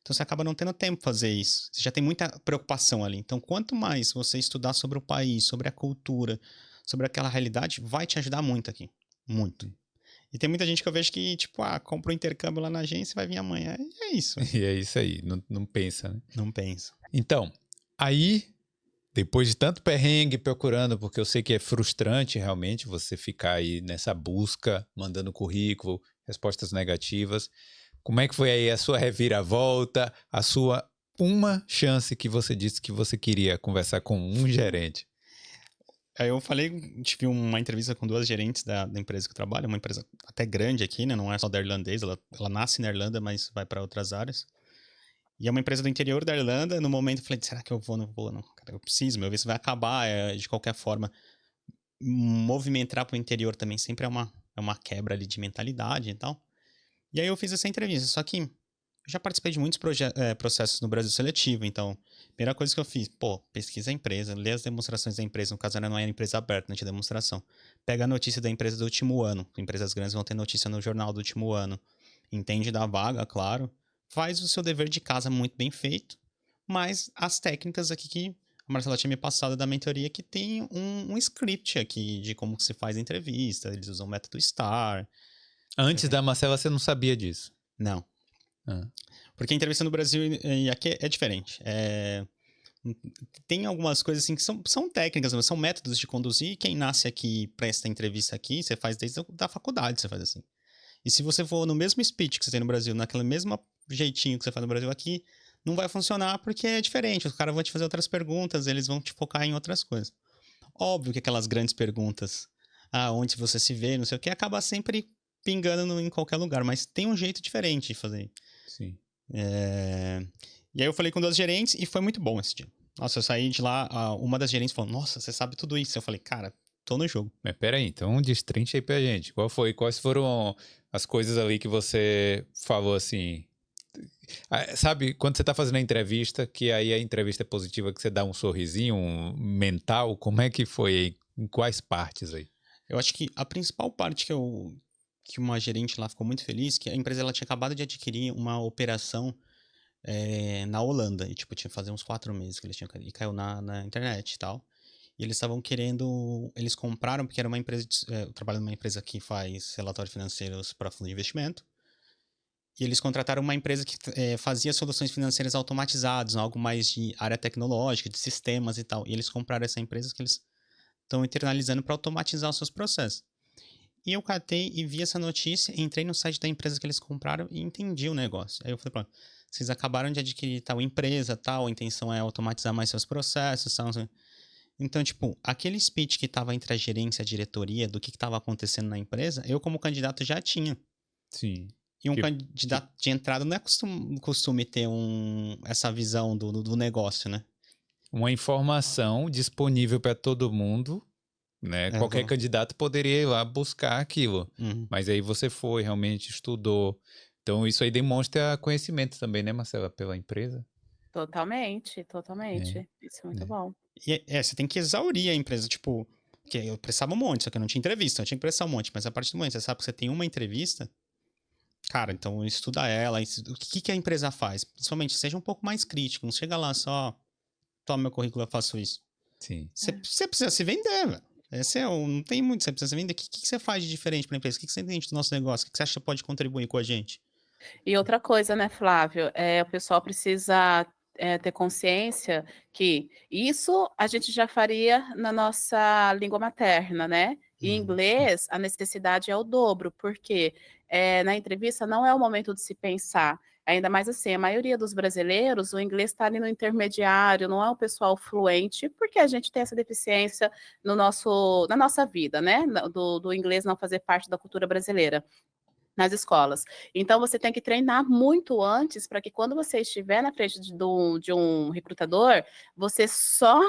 Então você acaba não tendo tempo para fazer isso. Você já tem muita preocupação ali. Então, quanto mais você estudar sobre o país, sobre a cultura, sobre aquela realidade, vai te ajudar muito aqui. Muito. E tem muita gente que eu vejo que, tipo, compra um intercâmbio lá na agência e vai vir amanhã. E é isso. E é isso aí, não pensa, né? Não pensa. Então, aí Depois de tanto perrengue procurando, porque eu sei que é frustrante realmente você ficar aí nessa busca, mandando currículo, respostas negativas. Como é que foi aí a sua reviravolta, a sua uma chance que você disse que você queria conversar com um gerente? Aí eu falei, tive uma entrevista com 2 gerentes da empresa que eu trabalho, uma empresa até grande aqui, né? Não é só da irlandesa, ela nasce na Irlanda, mas vai para outras áreas. E é uma empresa do interior da Irlanda. No momento eu falei, será que eu vou? Não vou, não. Cara, eu preciso, meu, ver se vai acabar. De qualquer forma, movimentar para o interior também sempre é uma quebra ali de mentalidade e tal. E aí eu fiz essa entrevista, só que eu já participei de muitos processos no Brasil Seletivo, então, primeira coisa que eu fiz, pesquisa a empresa, lê as demonstrações da empresa, no caso não é empresa aberta, não tinha demonstração. Pega a notícia da empresa do último ano, empresas grandes vão ter notícia no jornal do último ano. Entende da vaga, claro. Faz o seu dever de casa muito bem feito, mas as técnicas aqui que a Marcela tinha me passado da mentoria, que tem um script aqui de como se faz a entrevista, eles usam o método STAR. Antes da Marcela, você não sabia disso? Não. Ah. Porque a entrevista no Brasil e aqui é diferente. Tem algumas coisas assim que são técnicas, são métodos de conduzir. E quem nasce aqui presta entrevista aqui, você faz desde a faculdade, você faz assim. E se você for no mesmo speech que você tem no Brasil, naquele mesmo jeitinho que você faz no Brasil aqui, não vai funcionar porque é diferente. Os caras vão te fazer outras perguntas, eles vão te focar em outras coisas. Óbvio que aquelas grandes perguntas, onde você se vê, não sei o que, acaba sempre pingando em qualquer lugar, mas tem um jeito diferente de fazer. Sim. E aí eu falei com 2 gerentes e foi muito bom esse dia. Nossa, eu saí de lá, uma das gerentes falou, nossa, você sabe tudo isso. Eu falei, cara, tô no jogo. Mas peraí, então destrincha aí pra gente. Quais foram as coisas ali que você falou assim? Sabe, quando você tá fazendo a entrevista, que aí a entrevista é positiva, que você dá um sorrisinho mental, como é que foi aí? Em quais partes aí? Eu acho que a principal parte que uma gerente lá ficou muito feliz, que a empresa ela tinha acabado de adquirir uma operação na Holanda. E, tipo, tinha que fazer uns 4 meses que eles tinham... E caiu na internet e tal. E eles estavam querendo... Eles compraram, porque era uma empresa... eu trabalho numa empresa que faz relatórios financeiros para fundo de investimento. E eles contrataram uma empresa que fazia soluções financeiras automatizadas, algo mais de área tecnológica, de sistemas e tal. E eles compraram essa empresa que eles estão internalizando para automatizar os seus processos. E eu catei e vi essa notícia, entrei no site da empresa que eles compraram e entendi o negócio. Aí eu falei, pronto, vocês acabaram de adquirir tal empresa, tal, a intenção é automatizar mais seus processos, tal. Então, tipo, aquele speech que estava entre a gerência e a diretoria do que estava acontecendo na empresa, eu como candidato já tinha. Sim. E um candidato de entrada não é costume ter essa visão do negócio, né? Uma informação disponível para todo mundo, né? Qualquer candidato poderia ir lá buscar aquilo. Uhum. Mas aí você foi, realmente estudou. Então isso aí demonstra conhecimento também, né, Marcela, pela empresa? Totalmente, totalmente. Isso é muito bom. E você tem que exaurir a empresa, tipo... Porque eu prestava um monte, só que eu não tinha entrevista, eu tinha que prestar um monte. Mas a partir do momento que você sabe que você tem uma entrevista... Cara, então estuda ela. O que a empresa faz? Principalmente, seja um pouco mais crítico. Não chega lá só... Toma meu currículo, eu faço isso. Sim. Você precisa se vender, velho. Não tem muito, você precisa se vender. O que você faz de diferente pra empresa? O que você entende do nosso negócio? O que você acha que pode contribuir com a gente? E outra coisa, né, Flávio, o pessoal precisa ter consciência que isso a gente já faria na nossa língua materna, né? Em inglês, a necessidade é o dobro, porque na entrevista não é o momento de se pensar. Ainda mais assim, a maioria dos brasileiros, o inglês está ali no intermediário, não é um pessoal fluente, porque a gente tem essa deficiência na nossa vida, né? Do inglês não fazer parte da cultura brasileira nas escolas. Então, você tem que treinar muito antes para que quando você estiver na frente de um recrutador, você só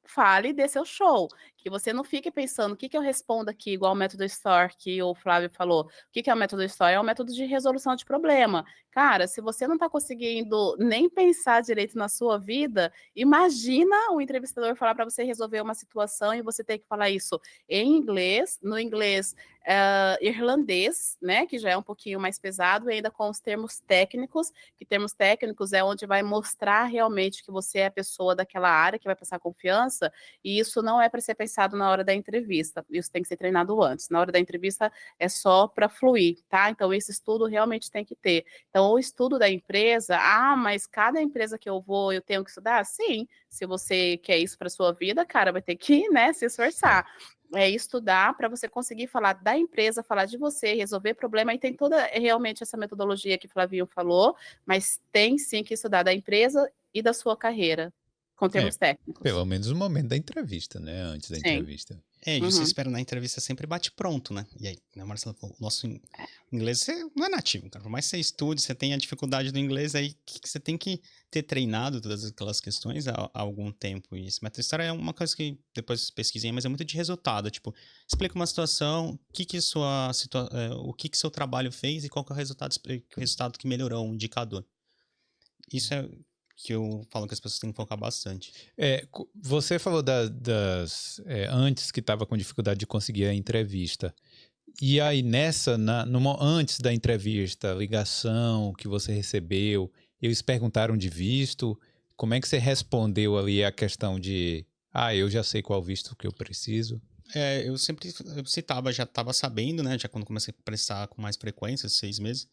fale e dê seu show. Que você não fique pensando, o que eu respondo aqui, igual o método STAR que o Flávio falou. O que é o método STAR? É um método de resolução de problema. Cara, se você não está conseguindo nem pensar direito na sua vida, imagina o entrevistador falar para você resolver uma situação e você ter que falar isso em inglês, no inglês irlandês, né, que já é um pouquinho mais pesado, e ainda com os termos técnicos, que termos técnicos é onde vai mostrar realmente que você é a pessoa daquela área, que vai passar confiança, e isso não é para ser estressado na hora da entrevista. Isso tem que ser treinado antes. Na hora da entrevista é só para fluir, tá? Então, esse estudo realmente tem que ter. Então, o estudo da empresa, mas cada empresa que eu vou, eu tenho que estudar? Sim. Se você quer isso para sua vida, cara, vai ter que, né, se esforçar. É estudar para você conseguir falar da empresa, falar de você, resolver problema, e tem toda realmente essa metodologia que o Flavinho falou, mas tem sim que estudar da empresa e da sua carreira, com termos técnicos. Pelo menos no momento da entrevista, né? Antes da Sim. entrevista. E você espera na entrevista sempre bate pronto, né? E aí, né, Marcelo, o nosso inglês não é nativo, cara. Por mais que você estude, você tenha a dificuldade do inglês, aí que você tem que ter treinado todas aquelas questões há algum tempo. E esse método história é uma coisa que depois pesquisei, mas é muito de resultado. Tipo, explica uma situação, o que seu trabalho fez e qual que é o resultado que melhorou, um indicador. Isso é que eu falo que as pessoas têm que focar bastante. Você falou antes que estava com dificuldade de conseguir a entrevista. E aí antes da entrevista, ligação que você recebeu, eles perguntaram de visto, como é que você respondeu ali a questão de, eu já sei qual visto que eu preciso? Eu sempre já estava sabendo, né, já quando comecei a prestar com mais frequência, 6 meses,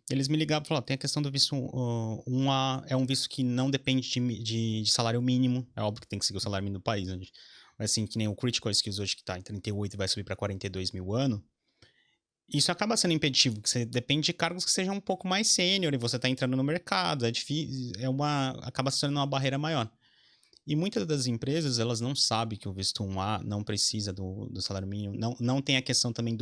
eles me ligavam e falavam, tem a questão do visto 1A, é um visto que não depende de salário mínimo, é óbvio que tem que seguir o salário mínimo do país, né, mas assim, que nem o Critical Skills hoje que está em 38 e vai subir para 42 mil ano, isso acaba sendo impeditivo, porque você depende de cargos que sejam um pouco mais sênior e você está entrando no mercado, é difícil, acaba sendo uma barreira maior. E muitas das empresas, elas não sabem que o visto 1A não precisa do salário mínimo, não tem a questão também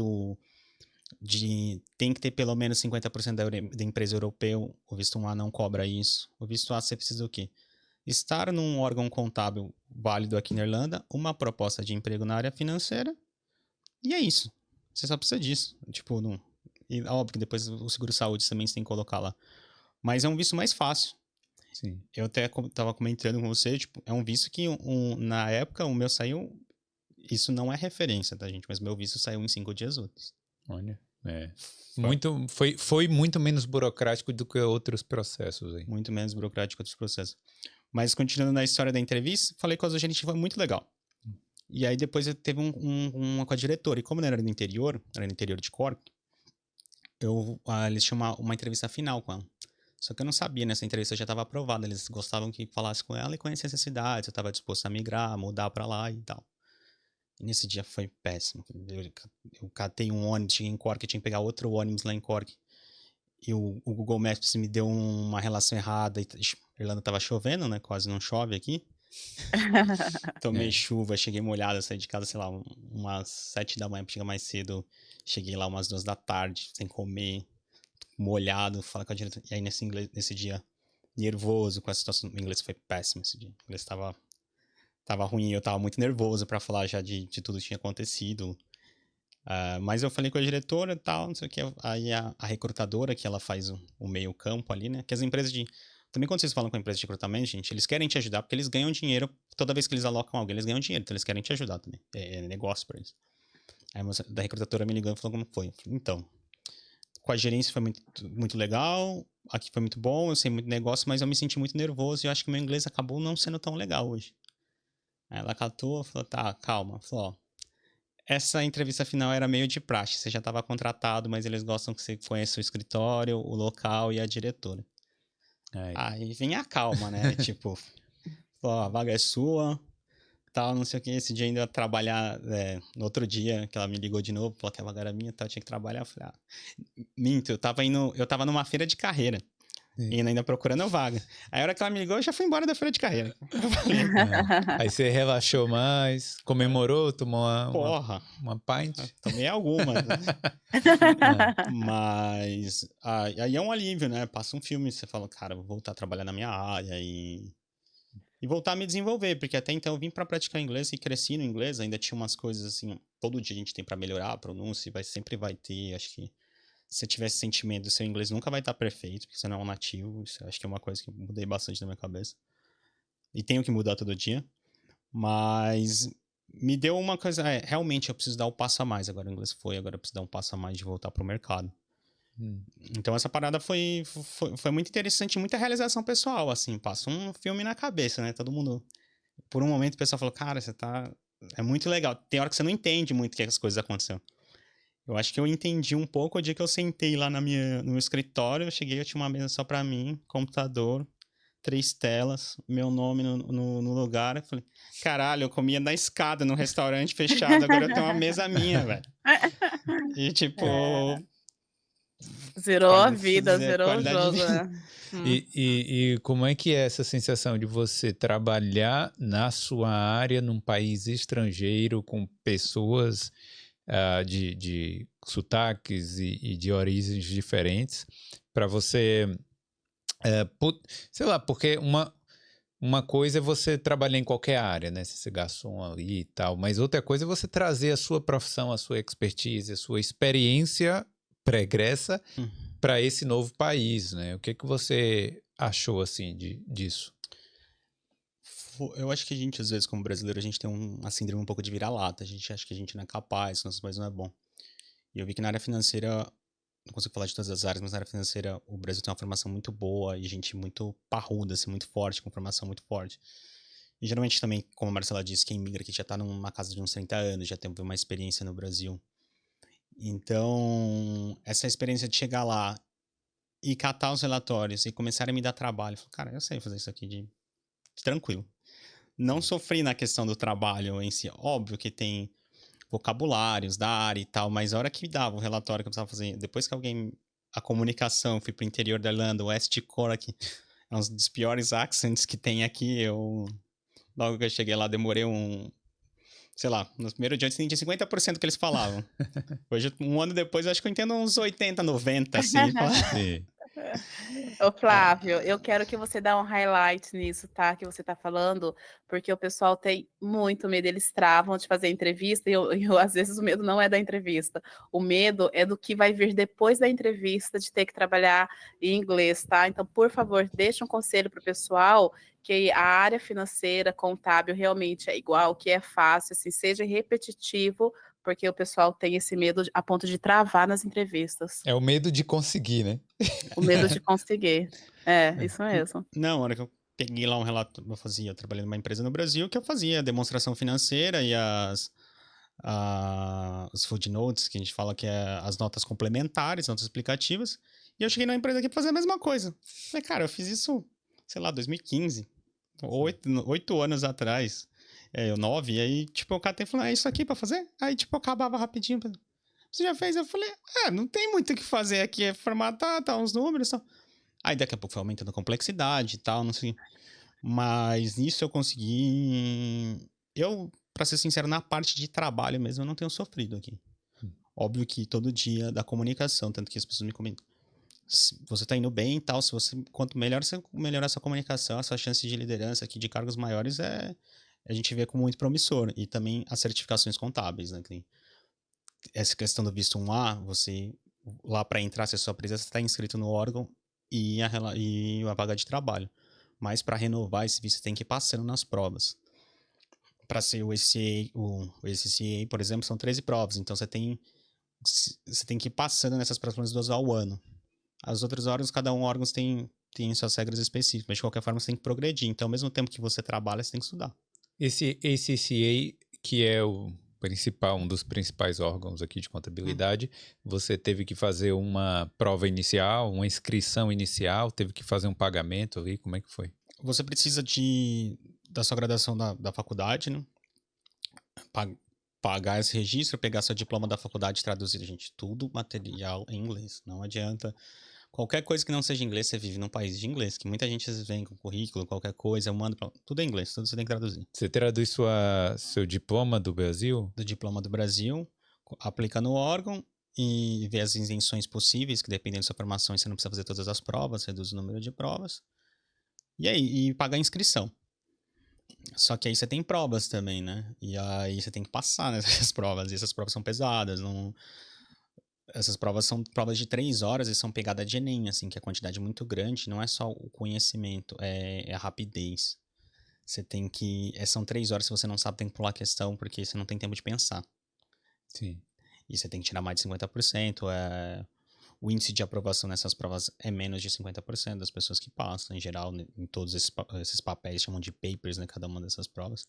tem que ter pelo menos 50% da empresa europeia, o visto 1A não cobra isso. O visto A você precisa o quê? Estar num órgão contábil válido aqui na Irlanda, uma proposta de emprego na área financeira, e é isso. Você só precisa disso. Tipo, e óbvio que depois o seguro-saúde também você tem que colocar lá. Mas é um visto mais fácil. Sim. Eu até tava comentando com você, tipo, é um visto que na época o meu saiu, isso não é referência, tá, gente? Mas meu visto saiu em 5 dias úteis. Olha, foi muito menos burocrático do que outros processos aí. Muito menos burocrático que outros processos. Mas continuando na história da entrevista, falei com a gerente, foi muito legal. E aí depois eu teve uma com a diretora. E como ela era no interior de Cork, eles tinham uma entrevista final com ela. Só que eu não sabia, nessa entrevista já estava aprovada. Eles gostavam que falasse com ela e conhecesse as cidades. Eu estava disposto a migrar, mudar para lá e tal. E nesse dia foi péssimo. Eu catei um ônibus, cheguei em Cork, eu tinha que pegar outro ônibus lá em Cork. E o Google Maps me deu uma relação errada. A Irlanda tava chovendo, né? Quase não chove aqui. Tomei chuva, cheguei molhado, saí de casa, sei lá, umas 7 da manhã pra chegar mais cedo. Cheguei lá umas 2 da tarde, sem comer, molhado, falar com a diretora. E aí nesse dia, nervoso com a situação. O inglês foi péssimo esse dia. O inglês tava ruim, eu tava muito nervoso pra falar já de tudo que tinha acontecido. Mas eu falei com a diretora e tal, não sei o que. Aí a recrutadora, que ela faz o meio campo ali, né? Que as empresas Também quando vocês falam com a empresa de recrutamento, gente, eles querem te ajudar porque eles ganham dinheiro. Toda vez que eles alocam alguém, eles ganham dinheiro. Então eles querem te ajudar também. É negócio pra eles. Aí a moça da recrutadora me ligou e falou como foi. Eu falei, então, com a gerência foi muito, muito legal. Aqui foi muito bom, eu sei muito negócio, mas eu me senti muito nervoso e eu acho que meu inglês acabou não sendo tão legal hoje. Aí ela catou e falou, tá, calma. Falou, ó, essa entrevista final era meio de praxe. Você já estava contratado, mas eles gostam que você conheça o escritório, o local e a diretora. Aí vem a calma, né? Tipo, falou, a vaga é sua, tal, não sei o que. Esse dia ainda ia trabalhar, no outro dia que ela me ligou de novo, falou que a vaga era minha, tal, eu tinha que trabalhar. Eu falei, minto, eu tava numa feira de carreira. E ainda procurando vaga. Aí a hora que ela me ligou, eu já fui embora da feira de carreira. Aí você relaxou mais, comemorou, tomou uma pint? Tomei algumas. Mas aí é um alívio, né? Passa um filme, você fala, cara, vou voltar a trabalhar na minha área e voltar a me desenvolver, porque até então eu vim pra praticar inglês e cresci no inglês, ainda tinha umas coisas assim, todo dia a gente tem pra melhorar a pronúncia, sempre vai ter, acho que se você tiver esse sentimento, o seu inglês nunca vai estar perfeito, porque você não é um nativo. Isso acho que é uma coisa que eu mudei bastante na minha cabeça. E tenho que mudar todo dia. Mas me deu uma coisa... realmente eu preciso dar o passo a mais. Agora o inglês agora eu preciso dar um passo a mais de voltar pro mercado. Então essa parada foi muito interessante, muita realização pessoal, assim. Passa um filme na cabeça, né? Todo mundo... Por um momento o pessoal falou, cara, você tá é muito legal. Tem hora que você não entende muito o que as coisas aconteceram. Eu acho que eu entendi um pouco o dia que eu sentei lá no meu escritório. Eu cheguei, eu tinha uma mesa só pra mim, computador, 3 telas, meu nome no lugar. Eu falei, caralho, eu comia na escada no restaurante fechado, agora eu tenho uma mesa minha, velho. E tipo, É, zerou a vida, zerou o qualidade de jogo, vida. né? E como é que é essa sensação de você trabalhar na sua área num país estrangeiro com pessoas de sotaques e de origens diferentes para você, sei lá, porque uma coisa é você trabalhar em qualquer área, né? Se você garçom ali e tal, mas outra coisa é você trazer a sua profissão, a sua expertise, a sua experiência pregressa para esse novo país, né? O que que você achou, assim, disso? Eu acho que a gente, às vezes, como brasileiro, a gente tem uma síndrome um pouco de vira-lata. A gente acha que a gente não é capaz, que nosso país não é bom. E eu vi que na área financeira, não consigo falar de todas as áreas, mas na área financeira o Brasil tem uma formação muito boa e gente muito parruda, assim, muito forte, com formação muito forte. E geralmente também, como a Marcela disse, quem migra aqui já tá numa casa de uns 30 anos, já tem uma experiência no Brasil. Então, essa experiência de chegar lá e catar os relatórios e começar a me dar trabalho, eu falo, cara, eu sei fazer isso aqui de tranquilo. Não sofri na questão do trabalho em si. Óbvio que tem vocabulários da área e tal, mas a hora que dava o relatório que eu precisava fazer, depois que a comunicação, fui pro interior da Irlanda, West Cork, é um dos piores accents que tem aqui, logo que eu cheguei lá, demorei sei lá, no primeiro dia eu entendi 50% do que eles falavam. Hoje, um ano depois, eu acho que eu entendo uns 80, 90, assim. Sim. Ô, Flávio, eu quero que você dê um highlight nisso, tá? Que você tá falando, porque o pessoal tem muito medo, eles travam de fazer entrevista, às vezes o medo não é da entrevista, o medo é do que vai vir depois da entrevista, de ter que trabalhar em inglês, tá? Então, por favor, deixa um conselho pro pessoal, que a área financeira, contábil, realmente é igual, que é fácil, assim, seja repetitivo, porque o pessoal tem esse medo a ponto de travar nas entrevistas. É o medo de conseguir, né? O medo de conseguir. É, isso mesmo. Não, a hora que eu peguei lá um relato, eu trabalhei numa empresa no Brasil que eu fazia a demonstração financeira e os footnotes, que a gente fala que é as notas complementares, notas explicativas. E eu cheguei na empresa aqui pra fazer a mesma coisa. Falei, cara, eu fiz isso, sei lá, 2015, 8 anos atrás, 9, e aí, tipo, o cara tem falando, é isso aqui pra fazer? Aí, tipo, eu acabava rapidinho. Você já fez? Eu falei, não tem muito o que fazer aqui, é formatar, tá, uns números, tal. Aí daqui a pouco foi aumentando a complexidade e tal, não sei. Mas nisso eu consegui. Pra ser sincero, na parte de trabalho mesmo, eu não tenho sofrido aqui. Óbvio que todo dia da comunicação, tanto que as pessoas me comentam. Se você tá indo bem e tal, quanto melhor você melhorar a sua comunicação, a sua chance de liderança aqui de cargos maiores a gente vê como muito promissor. E também as certificações contábeis, né? Essa questão do visto 1A, você lá para entrar, se a sua empresa está inscrito no órgão e a vaga de trabalho. Mas para renovar esse visto, você tem que ir passando nas provas. Para ser o ACCA, por exemplo, são 13 provas. Então você tem que ir passando nessas provas 2 ao ano. As outras órgãos, cada órgão tem suas regras específicas, mas de qualquer forma você tem que progredir. Então, ao mesmo tempo que você trabalha, você tem que estudar. Esse ACCA, que é um dos principais órgãos aqui de contabilidade, você teve que fazer uma prova inicial, uma inscrição inicial, teve que fazer um pagamento ali, como é que foi? Você precisa da sua graduação da faculdade, né? Pagar esse registro, pegar seu diploma da faculdade e traduzir, gente, tudo material em inglês. Não adianta. Qualquer coisa que não seja inglês, você vive num país de inglês, que muita gente às vezes vem com currículo, qualquer coisa, eu mando tudo é inglês, tudo você tem que traduzir. Você traduz seu diploma do Brasil? Do diploma do Brasil, aplica no órgão e vê as isenções possíveis, que dependendo da sua formação, você não precisa fazer todas as provas, reduz o número de provas. E pagar a inscrição. Só que aí você tem provas também, né? E aí você tem que passar nessas provas, e essas provas são pesadas, essas provas são provas de 3 horas e são pegada de Enem, assim, que é quantidade muito grande, não é só o conhecimento, é a rapidez. Você tem que... são 3 horas, se você não sabe, tem que pular a questão, porque você não tem tempo de pensar. Sim. E você tem que tirar mais de 50%. O índice de aprovação nessas provas é menos de 50% das pessoas que passam, em geral, em todos esses papéis, chamam de papers, né, cada uma dessas provas.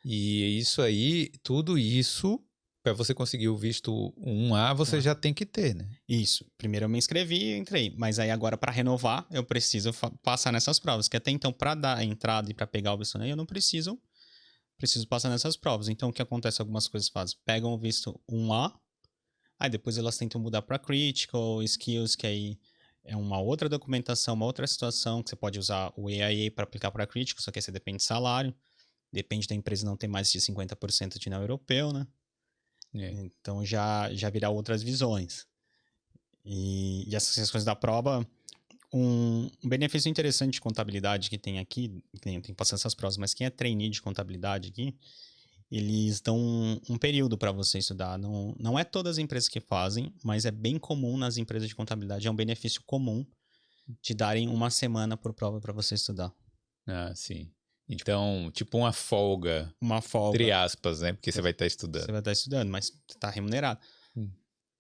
E isso aí, tudo isso, para você conseguir o visto 1A, você já tem que ter, né? Isso. Primeiro eu me inscrevi e entrei. Mas aí agora, para renovar, eu preciso passar nessas provas. Que até então, para dar a entrada e para pegar o visto, eu não preciso passar nessas provas. Então, o que acontece? Algumas coisas fazem. Pegam o visto 1A, aí depois elas tentam mudar para Critical Skills, que aí é uma outra documentação, uma outra situação, que você pode usar o EIA para aplicar para Critical, só que aí você depende de salário. Depende da empresa não ter mais de 50% de não europeu, né? Então já virá outras visões. E essas questões da prova, um benefício interessante de contabilidade que tem aqui, tem que passar essas provas, mas quem é trainee de contabilidade aqui, eles dão um período para você estudar. Não é todas as empresas que fazem, mas é bem comum nas empresas de contabilidade, é um benefício comum de darem uma semana por prova para você estudar. Ah, sim. Então, tipo uma folga. Uma folga. Entre aspas, né? Porque você vai estar estudando. Você vai estar estudando, mas está remunerado.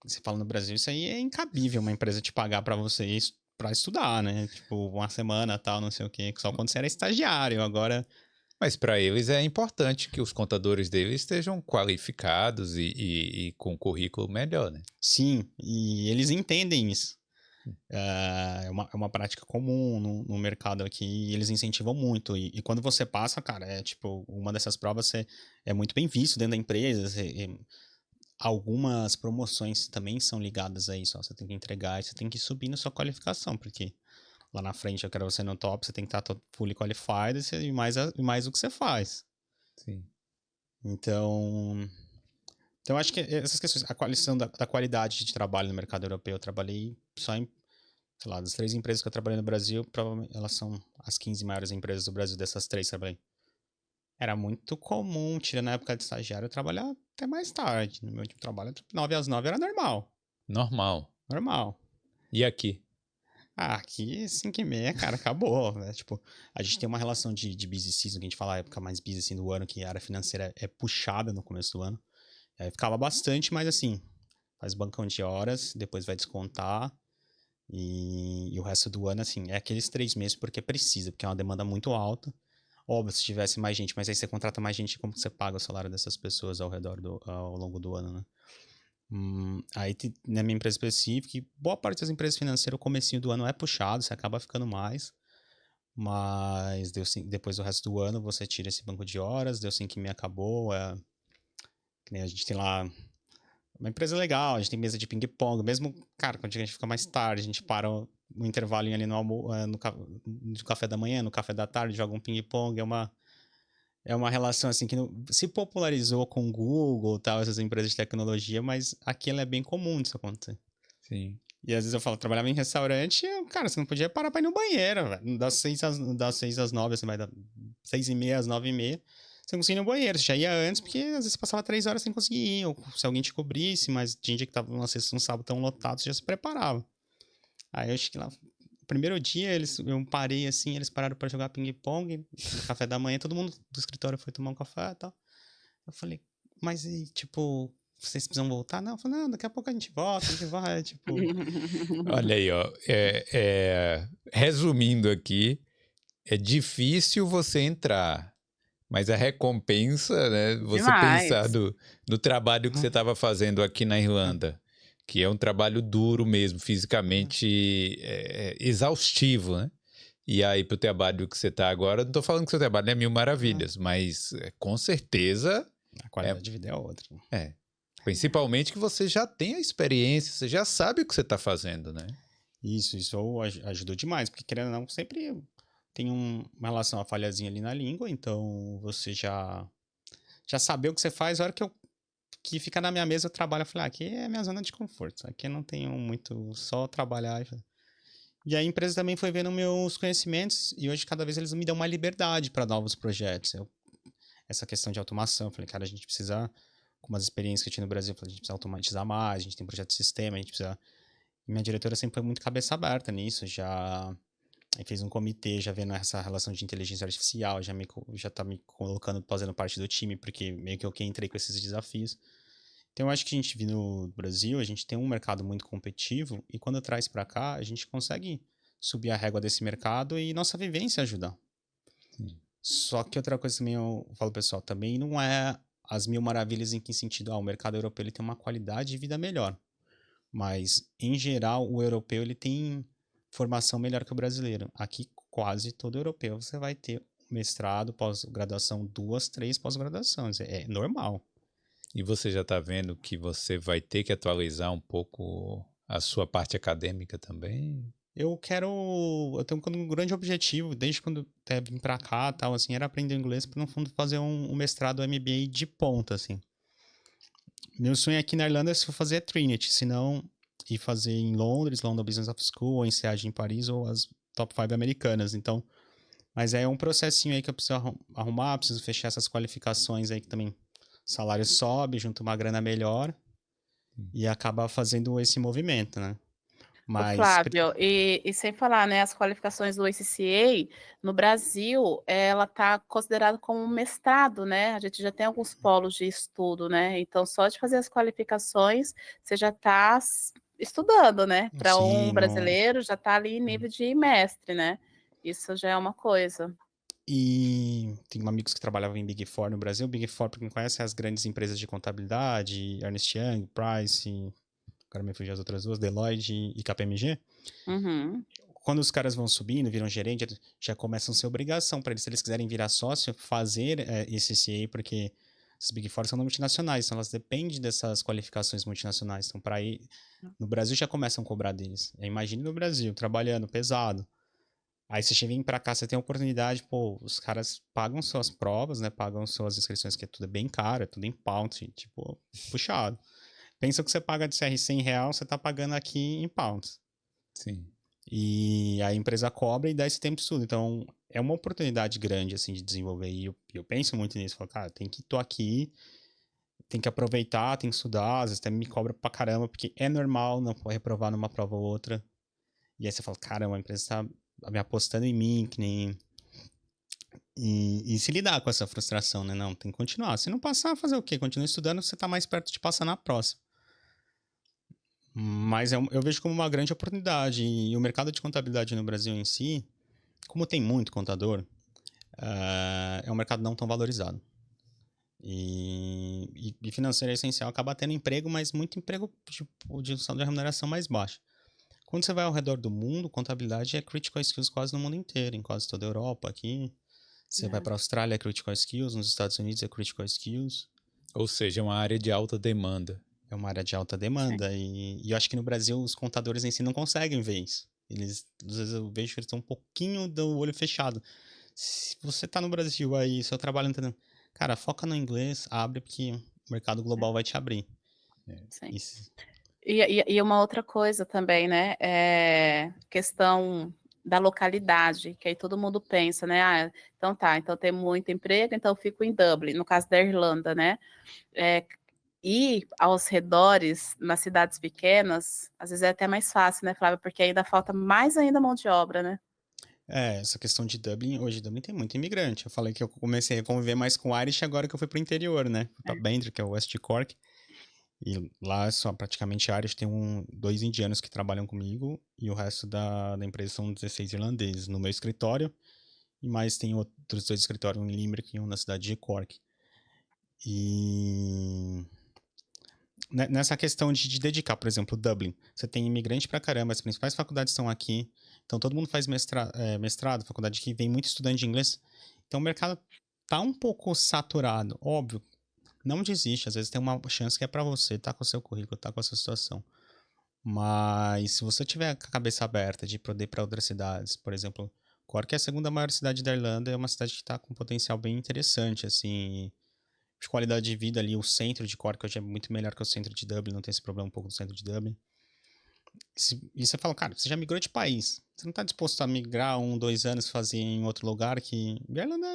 Você fala no Brasil, isso aí é incabível uma empresa te pagar para você para estudar, né? Tipo, uma semana, tal, não sei o quê. Só quando você era estagiário, agora... Mas para eles é importante que os contadores deles estejam qualificados e com currículo melhor, né? Sim, e eles entendem isso. É uma prática comum no mercado aqui e eles incentivam muito. E quando você passa, cara, é tipo, uma dessas provas você é muito bem visto dentro da empresa. Algumas promoções também são ligadas a isso. Ó, você tem que entregar e você tem que subir na sua qualificação, porque lá na frente eu quero você no top, você tem que estar fully qualified e mais o que você faz. Sim. Então acho que essas questões, a questão da qualidade de trabalho no mercado europeu, eu trabalhei só em, sei lá, das 3 empresas que eu trabalhei no Brasil, provavelmente elas são as 15 maiores empresas do Brasil, dessas 3 que eu trabalhei. Era muito comum, tirando na época de estagiário, eu trabalhar até mais tarde. No meu último trabalho, 9 às 9 era normal. Normal. E aqui? Aqui 5h30, cara, acabou. Né? Tipo, a gente tem uma relação de busy season, que a gente fala a época mais busy assim, do ano, que a área financeira é puxada no começo do ano. Aí ficava bastante, mas assim, faz bancão de horas, depois vai descontar. E o resto do ano, assim, é aqueles 3 meses porque precisa, porque é uma demanda muito alta. Óbvio, se tivesse mais gente, mas aí você contrata mais gente, como você paga o salário dessas pessoas ao longo do ano, né? Aí, na minha empresa específica, e boa parte das empresas financeiras, o comecinho do ano é puxado, você acaba ficando mais. Mas depois do resto do ano, você tira esse banco de horas, deu 5h30, acabou. Que nem a gente tem lá uma empresa legal, a gente tem mesa de ping-pong. Mesmo, cara, quando a gente fica mais tarde, a gente para no intervalinho ali no café da manhã, no café da tarde, joga um ping-pong. É uma relação assim que se popularizou com o Google e tal, essas empresas de tecnologia, mas aqui ela é bem comum disso acontecer. Sim. E às vezes eu falo, trabalhava em restaurante, cara, você não podia parar pra ir no banheiro, velho. Das 6 às 9, você vai dar 6h30 às 9h30, você não conseguia ir no banheiro. Você já ia antes, porque às vezes você passava 3 horas sem conseguir ir, ou se alguém te cobrisse, mas tinha dia que tava uma sexta, um sábado tão lotado, você já se preparava. Aí eu acho que lá, primeiro dia, eu parei assim, eles pararam pra jogar ping-pong, no café da manhã, todo mundo do escritório foi tomar um café e tal. Eu falei, mas e, tipo, vocês precisam voltar? Não, eu falei, não, daqui a pouco a gente volta, a gente vai, tipo... Olha aí, ó. Resumindo aqui, é difícil você entrar, mas a recompensa, né? Você Demais. pensar do trabalho que você estava fazendo aqui na Irlanda, que é um trabalho duro mesmo, fisicamente exaustivo, né? E aí, pro trabalho que você está agora, não estou falando que seu trabalho é mil maravilhas, mas com certeza... A qualidade de vida é outra. Principalmente que você já tem a experiência, você já sabe o que você está fazendo, né? Isso ajudou demais, porque querendo ou não, sempre tem uma relação, uma falhazinha ali na língua, então você já saber o que você faz, a hora que fica na minha mesa eu trabalho, eu falei, aqui é minha zona de conforto, aqui eu não tenho muito, só trabalhar. E a empresa também foi vendo meus conhecimentos e hoje cada vez eles me dão mais liberdade para novos projetos. Essa questão de automação, eu falei, cara, a gente precisa, com umas experiências que eu tinha no Brasil, eu falei, a gente precisa automatizar mais, a gente tem projeto de sistema, a gente precisa... E minha diretora sempre foi muito cabeça aberta nisso, já fez um comitê, já vendo essa relação de inteligência artificial, já tá me colocando, fazendo parte do time, porque meio que eu que entrei com esses desafios. Então eu acho que a gente vive no Brasil, a gente tem um mercado muito competitivo e quando traz para cá, a gente consegue subir a régua desse mercado e nossa vivência ajudar. Sim. Só que outra coisa também eu falo, pessoal, também não é as mil maravilhas em que sentido, o mercado europeu ele tem uma qualidade de vida melhor. Mas, em geral, o europeu ele tem formação melhor que o brasileiro. Aqui, quase todo europeu você vai ter mestrado, pós-graduação, 2, 3 pós-graduações. É normal. E você já está vendo que você vai ter que atualizar um pouco a sua parte acadêmica também? Eu tenho um grande objetivo, desde quando até vim pra cá, tal, assim, era aprender inglês para no fundo fazer um mestrado MBA de ponta, assim. Meu sonho aqui na Irlanda é se for fazer Trinity, se não ir fazer em Londres, London Business of School, ou em CEAG em Paris, ou as top 5 americanas. Então, mas é um processinho aí que eu preciso arrumar, preciso fechar essas qualificações aí que também o salário sobe, junto uma grana melhor e acaba fazendo esse movimento, né? Ô, Mas Flávio, e sem falar, né, as qualificações do ACCA, no Brasil, ela está considerada como um mestrado, né? A gente já tem alguns polos de estudo, né? Então, só de fazer as qualificações, você já está estudando, né? Para um sim, brasileiro, já está ali em nível de mestre, né? Isso já é uma coisa. e tem amigos que trabalhavam em Big Four no Brasil. Big Four, para quem conhece, é as grandes empresas de contabilidade, Ernst Young, Price, agora me fugiu as outras duas, Deloitte e KPMG. Uhum. Quando os caras vão subindo, viram gerente, já começam a ser obrigação para eles, se eles quiserem virar sócio, fazer esse CA, porque as Big Four são multinacionais, então elas dependem dessas qualificações multinacionais. Então, para ir no Brasil já começam a cobrar deles. Imagine no Brasil, trabalhando pesado. Aí você vem para cá, você tem a oportunidade, pô, os caras pagam suas provas, né? Pagam suas inscrições, que é tudo bem caro, é tudo em pound, tipo, puxado. Pensa que você paga de CRC em real, você tá pagando aqui em pounds. Sim. E a empresa cobra e dá esse tempo de estudo. Então, é uma oportunidade grande, assim, de desenvolver. E eu penso muito nisso. Falo, cara, tô aqui, tem que aproveitar, tem que estudar. Às vezes até me cobra pra caramba, porque é normal não reprovar numa prova ou outra. E aí você fala, caramba, a empresa tá me apostando em mim, que nem... E se lidar com essa frustração, né? Não, tem que continuar. Se não passar, fazer o quê? Continua estudando, você tá mais perto de passar na próxima. Mas eu vejo como uma grande oportunidade. E o mercado de contabilidade no Brasil em si, como tem muito contador, é um mercado não tão valorizado. E financeiro é essencial. Acaba tendo emprego, mas muito emprego tipo, de remuneração mais baixa. Quando você vai ao redor do mundo, contabilidade é critical skills quase no mundo inteiro, em quase toda a Europa. Aqui, você vai para a Austrália, é critical skills, nos Estados Unidos é critical skills. Ou seja, é uma área de alta demanda. É uma área de alta Sim. demanda. E eu acho que no Brasil os contadores em si não conseguem ver isso. Às vezes eu vejo que eles estão um pouquinho do olho fechado. Se você tá no Brasil aí, seu trabalho não tá... Cara, foca no inglês, abre, porque o mercado global vai te abrir. Sim. Isso. E uma outra coisa também, né? É questão da localidade, que aí todo mundo pensa, né? Ah, então tá, então tem muito emprego, então eu fico em Dublin, no caso da Irlanda, né? E aos redores, nas cidades pequenas, às vezes é até mais fácil, né, Flávia? Porque ainda falta mais ainda mão de obra, né? Essa questão de Dublin, hoje Dublin tem muito imigrante. Eu falei que eu comecei a conviver mais com Irish agora que eu fui pro interior, né? Fui pra Bantry, que é o West Cork. E lá só praticamente Irish, tem 2 indianos que trabalham comigo e o resto da empresa são 16 irlandeses no meu escritório. E mais tem outros 2 escritórios, um em Limerick e um na cidade de Cork. E nessa questão de dedicar, por exemplo, Dublin, você tem imigrante pra caramba, as principais faculdades estão aqui, então todo mundo faz mestrado, faculdade que vem muito estudante de inglês, então o mercado tá um pouco saturado, óbvio, não desiste, às vezes tem uma chance que é pra você, tá com o seu currículo, tá com a sua situação, mas se você tiver a cabeça aberta de poder ir pra outras cidades, por exemplo, Cork é a segunda maior cidade da Irlanda, é uma cidade que tá com um potencial bem interessante, assim, de qualidade de vida ali, o centro de Cork hoje é muito melhor que o centro de Dublin, não tem esse problema um pouco do centro de Dublin. E você fala, cara, você já migrou de país, você não está disposto a migrar 2 anos fazer em outro lugar que... A Irlanda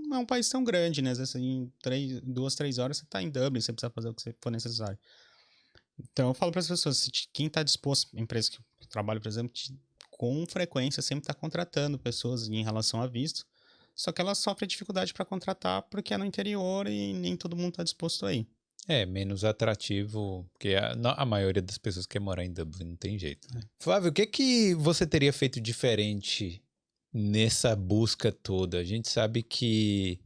não é um país tão grande, né? Às vezes em 2, 3 horas você está em Dublin, você precisa fazer o que for necessário. Então eu falo para as pessoas, quem está disposto, empresa que eu trabalho, por exemplo, com frequência sempre está contratando pessoas em relação a visto, só que ela sofre dificuldade para contratar porque é no interior e nem todo mundo está disposto a ir. É, menos atrativo, porque a maioria das pessoas quer morar em Dublin, não tem jeito. Flávio, o que que você teria feito diferente nessa busca toda? A gente sabe que,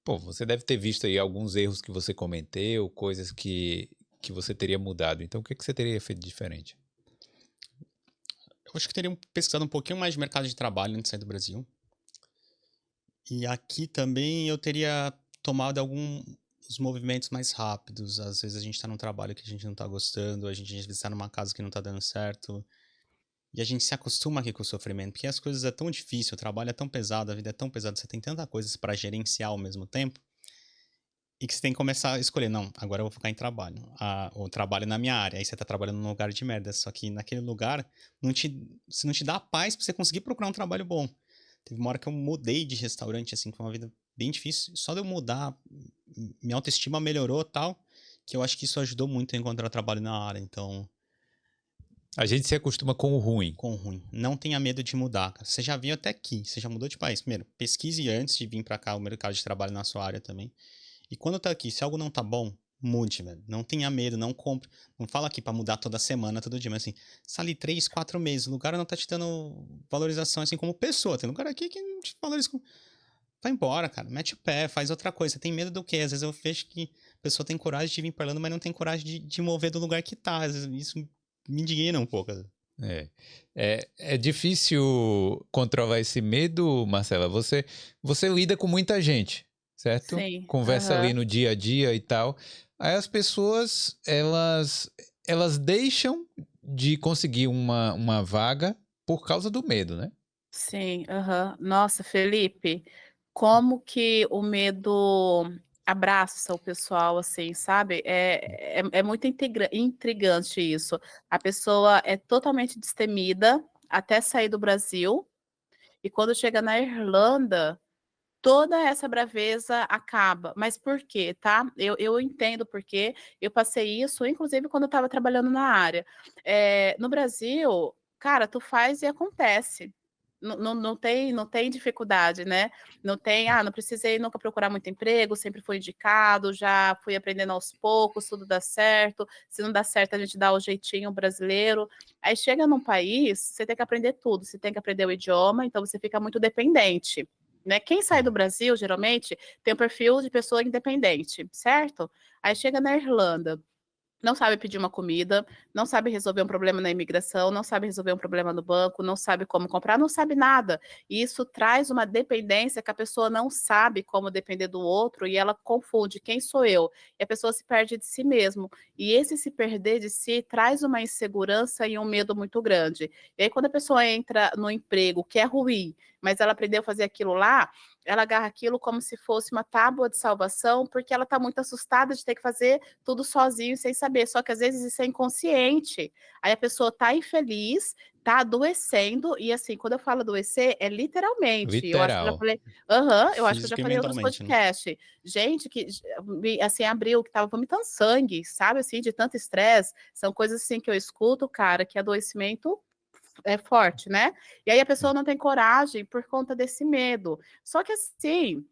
pô, você deve ter visto aí alguns erros que você cometeu, coisas que você teria mudado. Então, o que que você teria feito diferente? Eu acho que teria pesquisado um pouquinho mais de mercado de trabalho antes de sair do Brasil. E aqui também eu teria tomado alguns movimentos mais rápidos. Às vezes a gente tá num trabalho que a gente não tá gostando, a gente às vezes tá numa casa que não tá dando certo. E a gente se acostuma aqui com o sofrimento, porque as coisas é tão difícil, o trabalho é tão pesado, a vida é tão pesada, você tem tanta coisa pra gerenciar ao mesmo tempo, e que você tem que começar a escolher, não, agora eu vou focar em trabalho. O trabalho é na minha área, aí você tá trabalhando num lugar de merda, só que naquele lugar você não te dá a paz pra você conseguir procurar um trabalho bom. Teve uma hora que eu mudei de restaurante, assim, foi uma vida bem difícil, só de eu mudar, minha autoestima melhorou tal, que eu acho que isso ajudou muito a encontrar trabalho na área, então... A gente se acostuma com o ruim. Com ruim. Não tenha medo de mudar, cara. Você já veio até aqui, você já mudou de país. Primeiro, pesquise antes de vir pra cá o mercado de trabalho na sua área também. E quando tá aqui, se algo não tá bom, mude, velho. Não tenha medo, não compre. Não fala aqui pra mudar toda semana, todo dia, mas assim, está ali 3, 4 meses, o lugar não tá te dando valorização assim como pessoa. Tem lugar aqui que não te valoriza como... Vai embora, cara. Mete o pé, faz outra coisa. Você tem medo do quê? Às vezes eu vejo que a pessoa tem coragem de vir pra Irlanda, mas não tem coragem de mover do lugar que tá. Às vezes isso me indigna um pouco. É difícil controlar esse medo, Marcela. Você lida com muita gente, certo? Sim, Conversa ali aham. no dia a dia e tal. Aí as pessoas, elas deixam de conseguir uma vaga por causa do medo, né? Sim, aham. Nossa, Felipe, como que o medo abraça o pessoal, assim, sabe? É muito intrigante isso. A pessoa é totalmente destemida até sair do Brasil, e quando chega na Irlanda, toda essa braveza acaba. Mas por quê, tá? Eu entendo por quê. Eu passei isso, inclusive, quando eu estava trabalhando na área. No Brasil, cara, tu faz e acontece. Não tem dificuldade, né? Não tem, não precisei nunca procurar muito emprego, sempre fui indicado, já fui aprendendo aos poucos, tudo dá certo. Se não dá certo, a gente dá o jeitinho brasileiro. Aí chega num país, você tem que aprender tudo, você tem que aprender o idioma, então você fica muito dependente. Né? Quem sai do Brasil, geralmente, tem um perfil de pessoa independente, certo? Aí chega na Irlanda, não sabe pedir uma comida, não sabe resolver um problema na imigração, não sabe resolver um problema no banco, não sabe como comprar, não sabe nada. E isso traz uma dependência que a pessoa não sabe como depender do outro e ela confunde quem sou eu. E a pessoa se perde de si mesmo. E esse se perder de si traz uma insegurança e um medo muito grande. E aí, quando a pessoa entra no emprego que é ruim, mas ela aprendeu a fazer aquilo lá, ela agarra aquilo como se fosse uma tábua de salvação, porque ela está muito assustada de ter que fazer tudo sozinho, sem saber. Só que às vezes isso é inconsciente. Aí a pessoa tá infeliz, tá adoecendo, e assim, quando eu falo adoecer, é literalmente. Eu acho que eu já Literal. falei, aham, eu acho que eu já Físico e falei em outros mentalmente, né? podcasts. Gente que assim abriu, que tava vomitando sangue, sabe assim, de tanto estresse. São coisas assim que eu escuto, cara, que adoecimento é forte, né? E aí a pessoa não tem coragem por conta desse medo. Só que assim,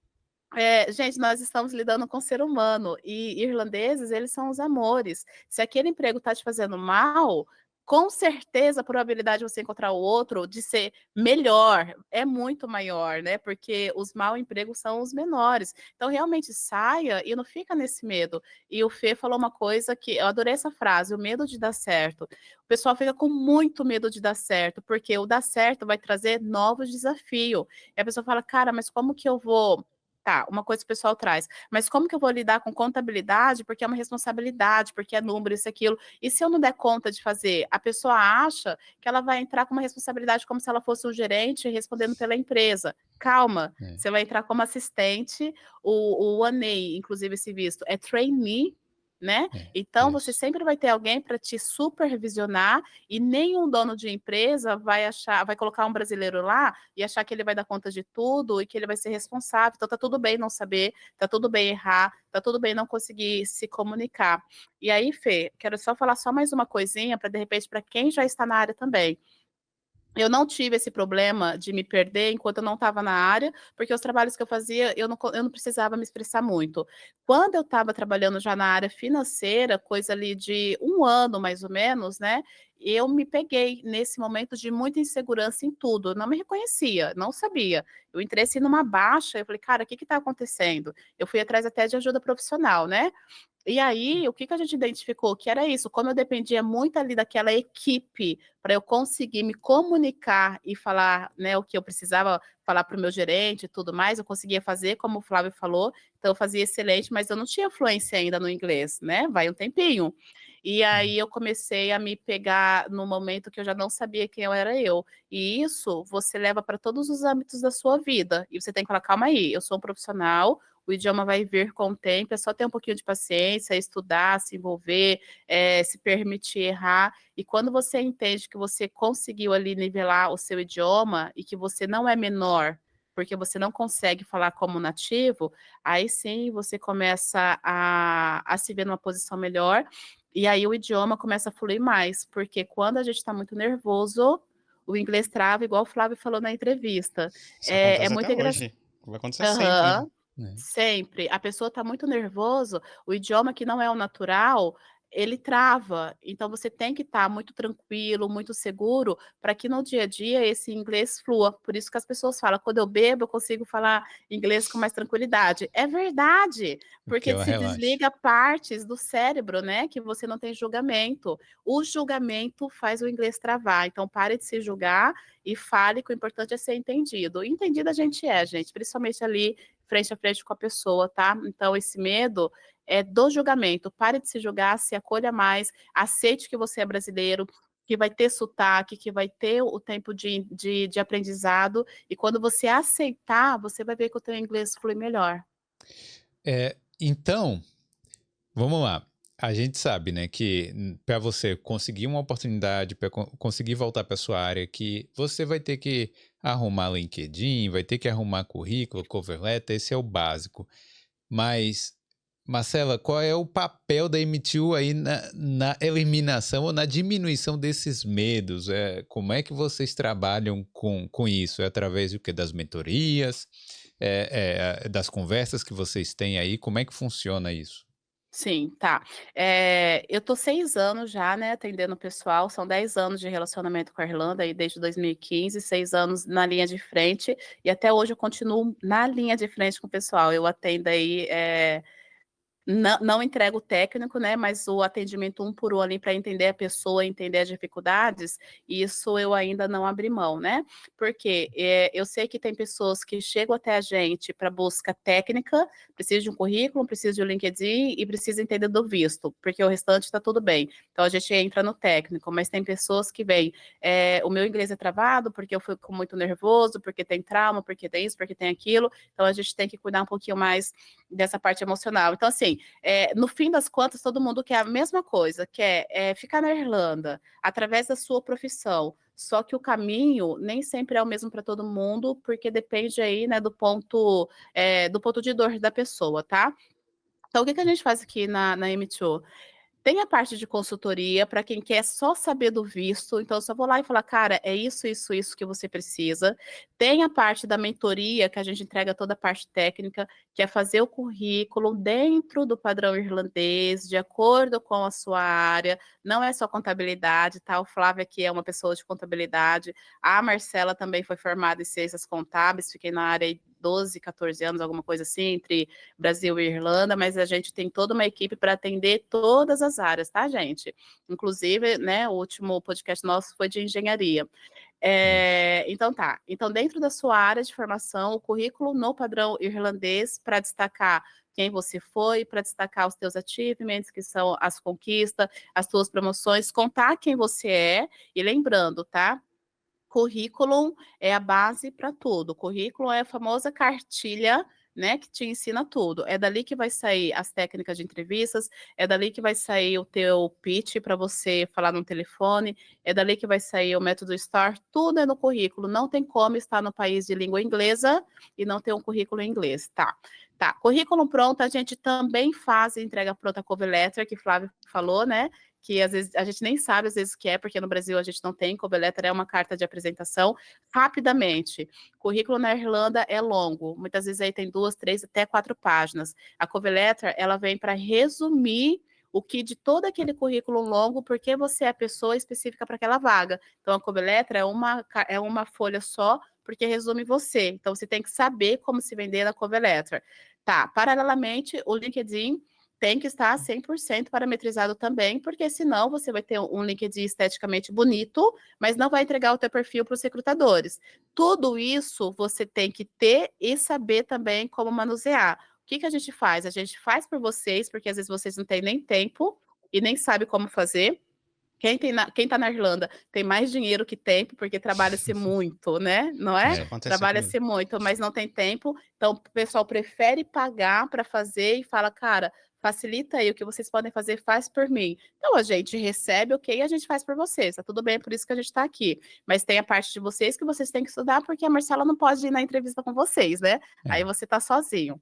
gente, nós estamos lidando com o ser humano e irlandeses, eles são os amores. Se aquele emprego está te fazendo mal, com certeza a probabilidade de você encontrar o outro de ser melhor é muito maior, né? Porque os mal empregos são os menores. Então, realmente saia e não fica nesse medo. E o Fê falou uma coisa que eu adorei essa frase: o medo de dar certo. O pessoal fica com muito medo de dar certo, porque o dar certo vai trazer novos desafios. E a pessoa fala, cara, mas como que eu vou. Tá, uma coisa que o pessoal traz. Mas como que eu vou lidar com contabilidade? Porque é uma responsabilidade, porque é número, isso, aquilo. E se eu não der conta de fazer? A pessoa acha que ela vai entrar com uma responsabilidade como se ela fosse um gerente respondendo pela empresa. Calma, É, você vai entrar como assistente, o ANEI, inclusive esse visto, é trainee, né? Então você isso. sempre vai ter alguém para te supervisionar e nenhum dono de empresa vai colocar um brasileiro lá e achar que ele vai dar conta de tudo e que ele vai ser responsável. Então tá tudo bem não saber, tá tudo bem errar, tá tudo bem não conseguir se comunicar. E aí, Fê, quero só falar só mais uma coisinha para de repente para quem já está na área também. Eu não tive esse problema de me perder enquanto eu não estava na área, porque os trabalhos que eu fazia, eu não precisava me expressar muito. Quando eu estava trabalhando já na área financeira, coisa ali de 1 ano mais ou menos, né, eu me peguei nesse momento de muita insegurança em tudo, eu não me reconhecia, não sabia. Eu entrei, assim, numa baixa, eu falei: "Cara, o que está acontecendo?". Eu fui atrás até de ajuda profissional, né. E aí, o que que a gente identificou? Que era isso, como eu dependia muito ali daquela equipe para eu conseguir me comunicar e falar, né, o que eu precisava falar para o meu gerente e tudo mais, eu conseguia fazer, como o Flávio falou, então eu fazia excelente, mas eu não tinha fluência ainda no inglês, né, vai um tempinho. E Hum. aí eu comecei a me pegar no momento que eu já não sabia quem eu era eu. E isso você leva para todos os âmbitos da sua vida. E você tem que falar: "Calma aí, eu sou um profissional, o idioma vai vir com o tempo, é só ter um pouquinho de paciência, estudar, se envolver, se permitir errar". E quando você entende que você conseguiu ali nivelar o seu idioma e que você não é menor, porque você não consegue falar como nativo, aí sim você começa a se ver numa posição melhor, e aí o idioma começa a fluir mais, porque quando a gente está muito nervoso, o inglês trava, igual o Flávio falou na entrevista. Isso É acontece até muito engraçado. hoje. Vai acontecer sempre. Aham. Né? Sempre. A pessoa está muito nervoso, o idioma que não é o natural, ele trava. Então você tem que estar muito tranquilo, muito seguro, para que no dia a dia esse inglês flua. Por isso que as pessoas falam: "Quando eu bebo, eu consigo falar inglês com mais tranquilidade". É verdade, Porque porque ela se relaxa. desliga partes do cérebro, né, que você não tem julgamento. O julgamento faz o inglês travar, então pare de se julgar e fale, que o importante é ser entendido. Entendido a gente é, gente, principalmente ali frente a frente com a pessoa, tá? Então esse medo é do julgamento. Pare de se julgar, se acolha mais, aceite que você é brasileiro, que vai ter sotaque, que vai ter o tempo de aprendizado, e quando você aceitar, você vai ver que o teu inglês flui melhor. Então, vamos lá. A gente sabe, né, que para você conseguir uma oportunidade, para conseguir voltar para sua área, que você vai ter que arrumar LinkedIn, vai ter que arrumar currículo, cover letter, esse é o básico. Mas, Marcela, qual é o papel da MTU aí na eliminação ou na diminuição desses medos? Como é que vocês trabalham com isso? É através do quê? Das mentorias? Das conversas que vocês têm aí? Como é que funciona isso? Sim, tá. Eu tô 6 anos já, né, atendendo o pessoal, são 10 anos de relacionamento com a Irlanda, aí desde 2015, 6 anos na linha de frente, e até hoje eu continuo na linha de frente com o pessoal. Eu atendo aí, não entrego o técnico, né, mas o atendimento um por um ali para entender a pessoa, entender as dificuldades, isso eu ainda não abri mão, né. Porque, eu sei que tem pessoas que chegam até a gente para busca técnica, precisa de um currículo, precisa de um LinkedIn e precisa entender do visto, porque o restante está tudo bem. Então a gente entra no técnico, mas tem pessoas que vêm, "O meu inglês é travado, porque eu fico muito nervoso, porque tem trauma, porque tem isso, porque tem aquilo", então a gente tem que cuidar um pouquinho mais dessa parte emocional. Então assim, no fim das contas, todo mundo quer a mesma coisa, quer ficar na Irlanda através da sua profissão. Só que o caminho nem sempre é o mesmo para todo mundo, porque depende aí, né, do ponto de dor da pessoa, tá? Então, o que que a gente faz aqui na MTO? Tem a parte de consultoria para quem quer só saber do visto, então eu só vou lá e falar: "Cara, é isso, isso, isso que você precisa". Tem a parte da mentoria, que a gente entrega toda a parte técnica, que é fazer o currículo dentro do padrão irlandês, de acordo com a sua área, não é só contabilidade, tá, o Flávio aqui é uma pessoa de contabilidade, a Marcela também foi formada em ciências contábeis, fiquei na área aí 12, 14 anos, alguma coisa assim, entre Brasil e Irlanda, mas a gente tem toda uma equipe para atender todas as áreas, tá, gente? Inclusive, né, o último podcast nosso foi de engenharia. Isso. Então tá. Então, dentro da sua área de formação, o currículo no padrão irlandês para destacar quem você foi, para destacar os teus achievements, que são as conquistas, as tuas promoções, contar quem você é, e lembrando, tá? Currículo é a base para tudo. Currículo é a famosa cartilha, né, que te ensina tudo. É dali que vai sair as técnicas de entrevistas, é dali que vai sair o teu pitch para você falar no telefone, é dali que vai sair o método STAR, tudo é no currículo. Não tem como estar no país de língua inglesa e não ter um currículo em inglês, tá? Tá, currículo pronto, a gente também faz entrega pronta cover letter, que Flávio falou, né? que às vezes a gente nem sabe às vezes o que é, porque no Brasil a gente não tem, cover letter é uma carta de apresentação, rapidamente. Currículo na Irlanda é longo, muitas vezes aí tem 2, 3, até 4 páginas. A cover letter, ela vem para resumir o que de todo aquele currículo longo, porque você é a pessoa específica para aquela vaga. Então, a cover letter é uma folha só, porque resume você. Então, você tem que saber como se vender na cover letter. Tá, paralelamente, o LinkedIn tem que estar 100% parametrizado também, porque senão você vai ter um LinkedIn esteticamente bonito, mas não vai entregar o teu perfil para os recrutadores. Tudo isso você tem que ter e saber também como manusear. O que a gente faz? A gente faz por vocês, porque às vezes vocês não têm nem tempo e nem sabem como fazer. Quem tá na Irlanda tem mais dinheiro que tempo, porque trabalha-se muito, né? Não é? Isso aconteceu comigo. Trabalha-se muito, mas não tem tempo. Então, o pessoal prefere pagar para fazer e fala, cara, facilita aí, o que vocês podem fazer, faz por mim. Então, a gente recebe, ok, e a gente faz por vocês. Tá tudo bem, é por isso que a gente está aqui. Mas tem a parte de vocês que vocês têm que estudar, porque a Marcela não pode ir na entrevista com vocês, né? Aí você tá sozinho.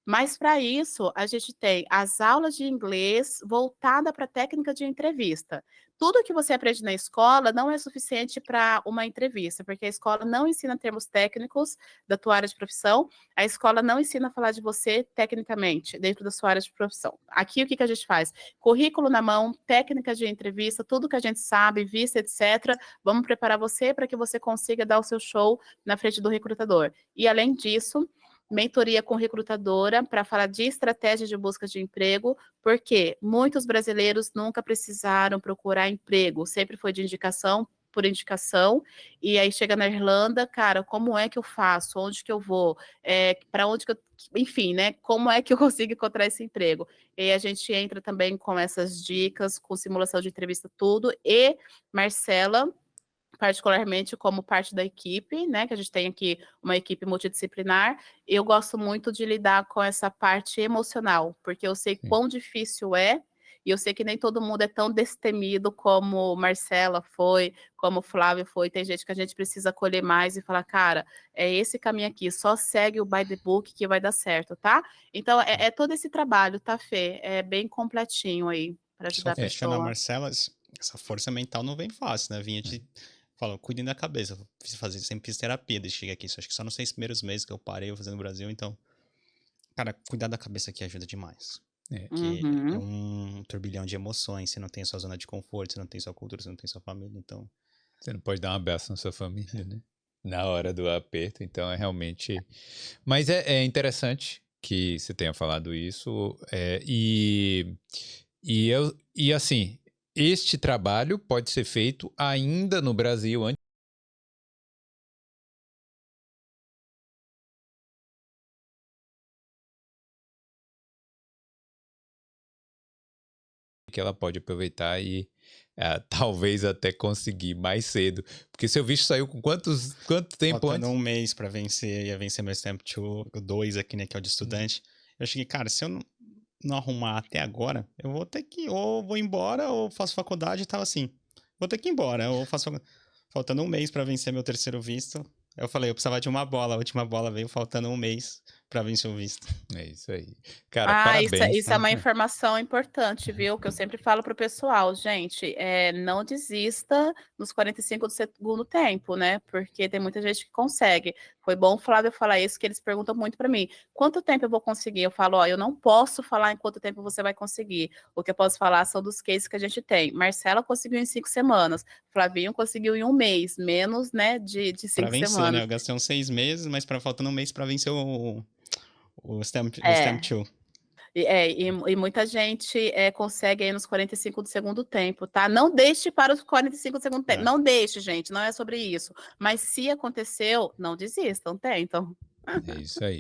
Mas para isso, a gente tem as aulas de inglês voltada para a técnica de entrevista. Tudo que você aprende na escola não é suficiente para uma entrevista, porque a escola não ensina termos técnicos da tua área de profissão, a escola não ensina a falar de você tecnicamente, dentro da sua área de profissão. Aqui, o que a gente faz? Currículo na mão, técnicas de entrevista, tudo que a gente sabe, vista, etc. Vamos preparar você para que você consiga dar o seu show na frente do recrutador. E, além disso, mentoria com recrutadora para falar de estratégia de busca de emprego, porque muitos brasileiros nunca precisaram procurar emprego, sempre foi de indicação por indicação, e aí chega na Irlanda, cara, como é que eu faço? Onde que eu vou? Para onde que eu... Enfim, né? Como é que eu consigo encontrar esse emprego? E aí a gente entra também com essas dicas, com simulação de entrevista, tudo, e Marcela, particularmente como parte da equipe, né, que a gente tem aqui uma equipe multidisciplinar, eu gosto muito de lidar com essa parte emocional, porque eu sei quão difícil é, e eu sei que nem todo mundo é tão destemido como Marcela foi, como Flávio foi, tem gente que a gente precisa acolher mais e falar, cara, é esse caminho aqui, só segue o by the book que vai dar certo, tá? Então, é todo esse trabalho, tá, Fê? É bem completinho aí, para ajudar Só a fechando a pessoa. Marcela, essa força mental não vem fácil, né? Vinha de... Falou, cuidem da cabeça. Sempre fiz terapia desde que cheguei aqui. Acho que só nos 6 primeiros meses que eu parei eu fazendo no Brasil, então... Cara, cuidar da cabeça aqui ajuda demais. Porque é Uhum. um turbilhão de emoções, você não tem a sua zona de conforto, você não tem sua cultura, você não tem sua família, então... Você não pode dar um abraço na sua família, né? Na hora do aperto, então é realmente... Mas é interessante que você tenha falado isso, e assim, este trabalho pode ser feito ainda no Brasil antes que ela pode aproveitar e talvez até conseguir mais cedo. Porque seu visto saiu com quanto tempo Faltando antes? um mês pra vencer, ia vencer meu Stamp 2 aqui, né, que é o de estudante. Eu cheguei, cara, se eu não arrumar até agora, eu vou ter que, ou vou embora, ou faço faculdade e tal assim. Vou ter que ir embora, ou faço faculdade. Faltando um mês pra vencer meu terceiro visto. Eu falei, eu precisava de uma bola, a última bola veio faltando um mês pra vencer o visto. É isso aí. Cara, Ah, parabéns. isso é uma informação importante, viu? Que eu sempre falo para o pessoal, gente, não desista nos 45 do segundo tempo, né? Porque tem muita gente que consegue. Foi bom o Flávio falar isso, que eles perguntam muito para mim: quanto tempo eu vou conseguir? Eu falo, ó, eu não posso falar em quanto tempo você vai conseguir. O que eu posso falar são dos cases que a gente tem. Marcela conseguiu em 5 semanas, Flavinho conseguiu em um mês, menos, né, de Pra 5 vencer, né? semanas. Eu gastei uns 6 meses, mas faltando um mês pra vencer o Stamp É. 2. E muita gente consegue aí nos 45 do segundo tempo, tá? Não deixe para os 45 do segundo tempo. É. Não deixe, gente, não é sobre isso. Mas se aconteceu, não desistam, tentam, É isso aí.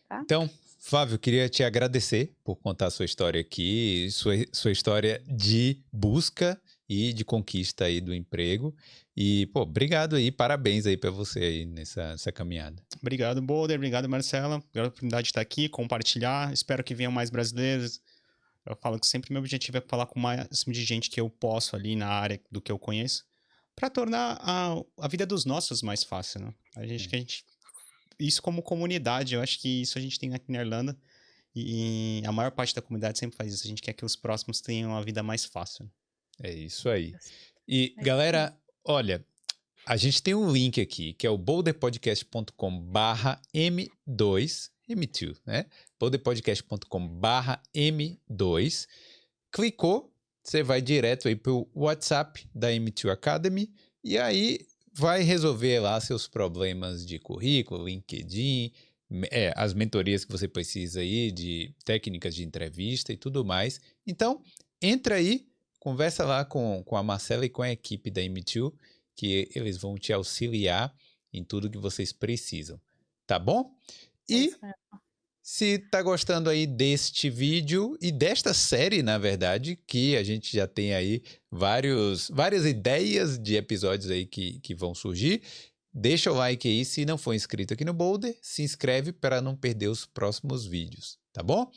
tá? Então, Flávio, queria te agradecer por contar a sua história aqui, sua história de busca e de conquista aí do emprego. E, pô, obrigado aí, parabéns aí para você aí nessa caminhada. Obrigado, Boulder. Obrigado, Marcela, pela oportunidade de estar aqui, compartilhar. Espero que venham mais brasileiros. Eu falo que sempre meu objetivo é falar com o máximo de gente que eu posso ali na área do que eu conheço, para tornar a vida dos nossos mais fácil, né? Isso como comunidade, eu acho que isso a gente tem aqui na Irlanda e a maior parte da comunidade sempre faz isso. A gente quer que os próximos tenham a vida mais fácil. É isso aí. E, É isso galera, olha, a gente tem um link aqui, que é o boulderpodcast.com/M2, M2, né? boulderpodcast.com/M2. Clicou, você vai direto aí pro WhatsApp da M2 Academy e aí vai resolver lá seus problemas de currículo, LinkedIn, as mentorias que você precisa aí, de técnicas de entrevista e tudo mais. Então, entra aí, conversa lá com a Marcela e com a equipe da M2, que eles vão te auxiliar em tudo que vocês precisam, tá bom? E mesmo. se tá gostando aí deste vídeo e desta série, na verdade, que a gente já tem aí várias ideias de episódios aí que vão surgir, deixa o like aí. Se não for inscrito aqui no Boulder, se inscreve para não perder os próximos vídeos, tá bom?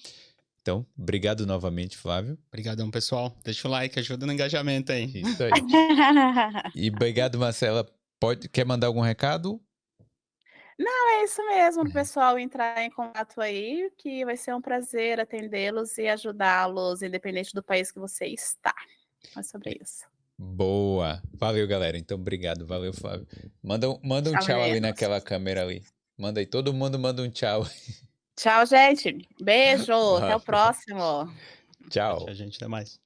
Então, obrigado novamente, Flávio. Obrigadão, pessoal. Deixa o like, ajuda no engajamento aí. Isso aí. E obrigado, Marcela. Quer mandar algum recado? É isso mesmo, o pessoal entrar em contato aí, que vai ser um prazer atendê-los e ajudá-los, independente do país que você está. É sobre isso. Boa. Valeu, galera. Então, obrigado. Valeu, Flávio. Manda um Tchau, tchau ali meninos. naquela câmera ali. Manda aí. Todo mundo manda um tchau. Tchau, gente. Beijo. Até o próximo. Tchau. A gente, até mais.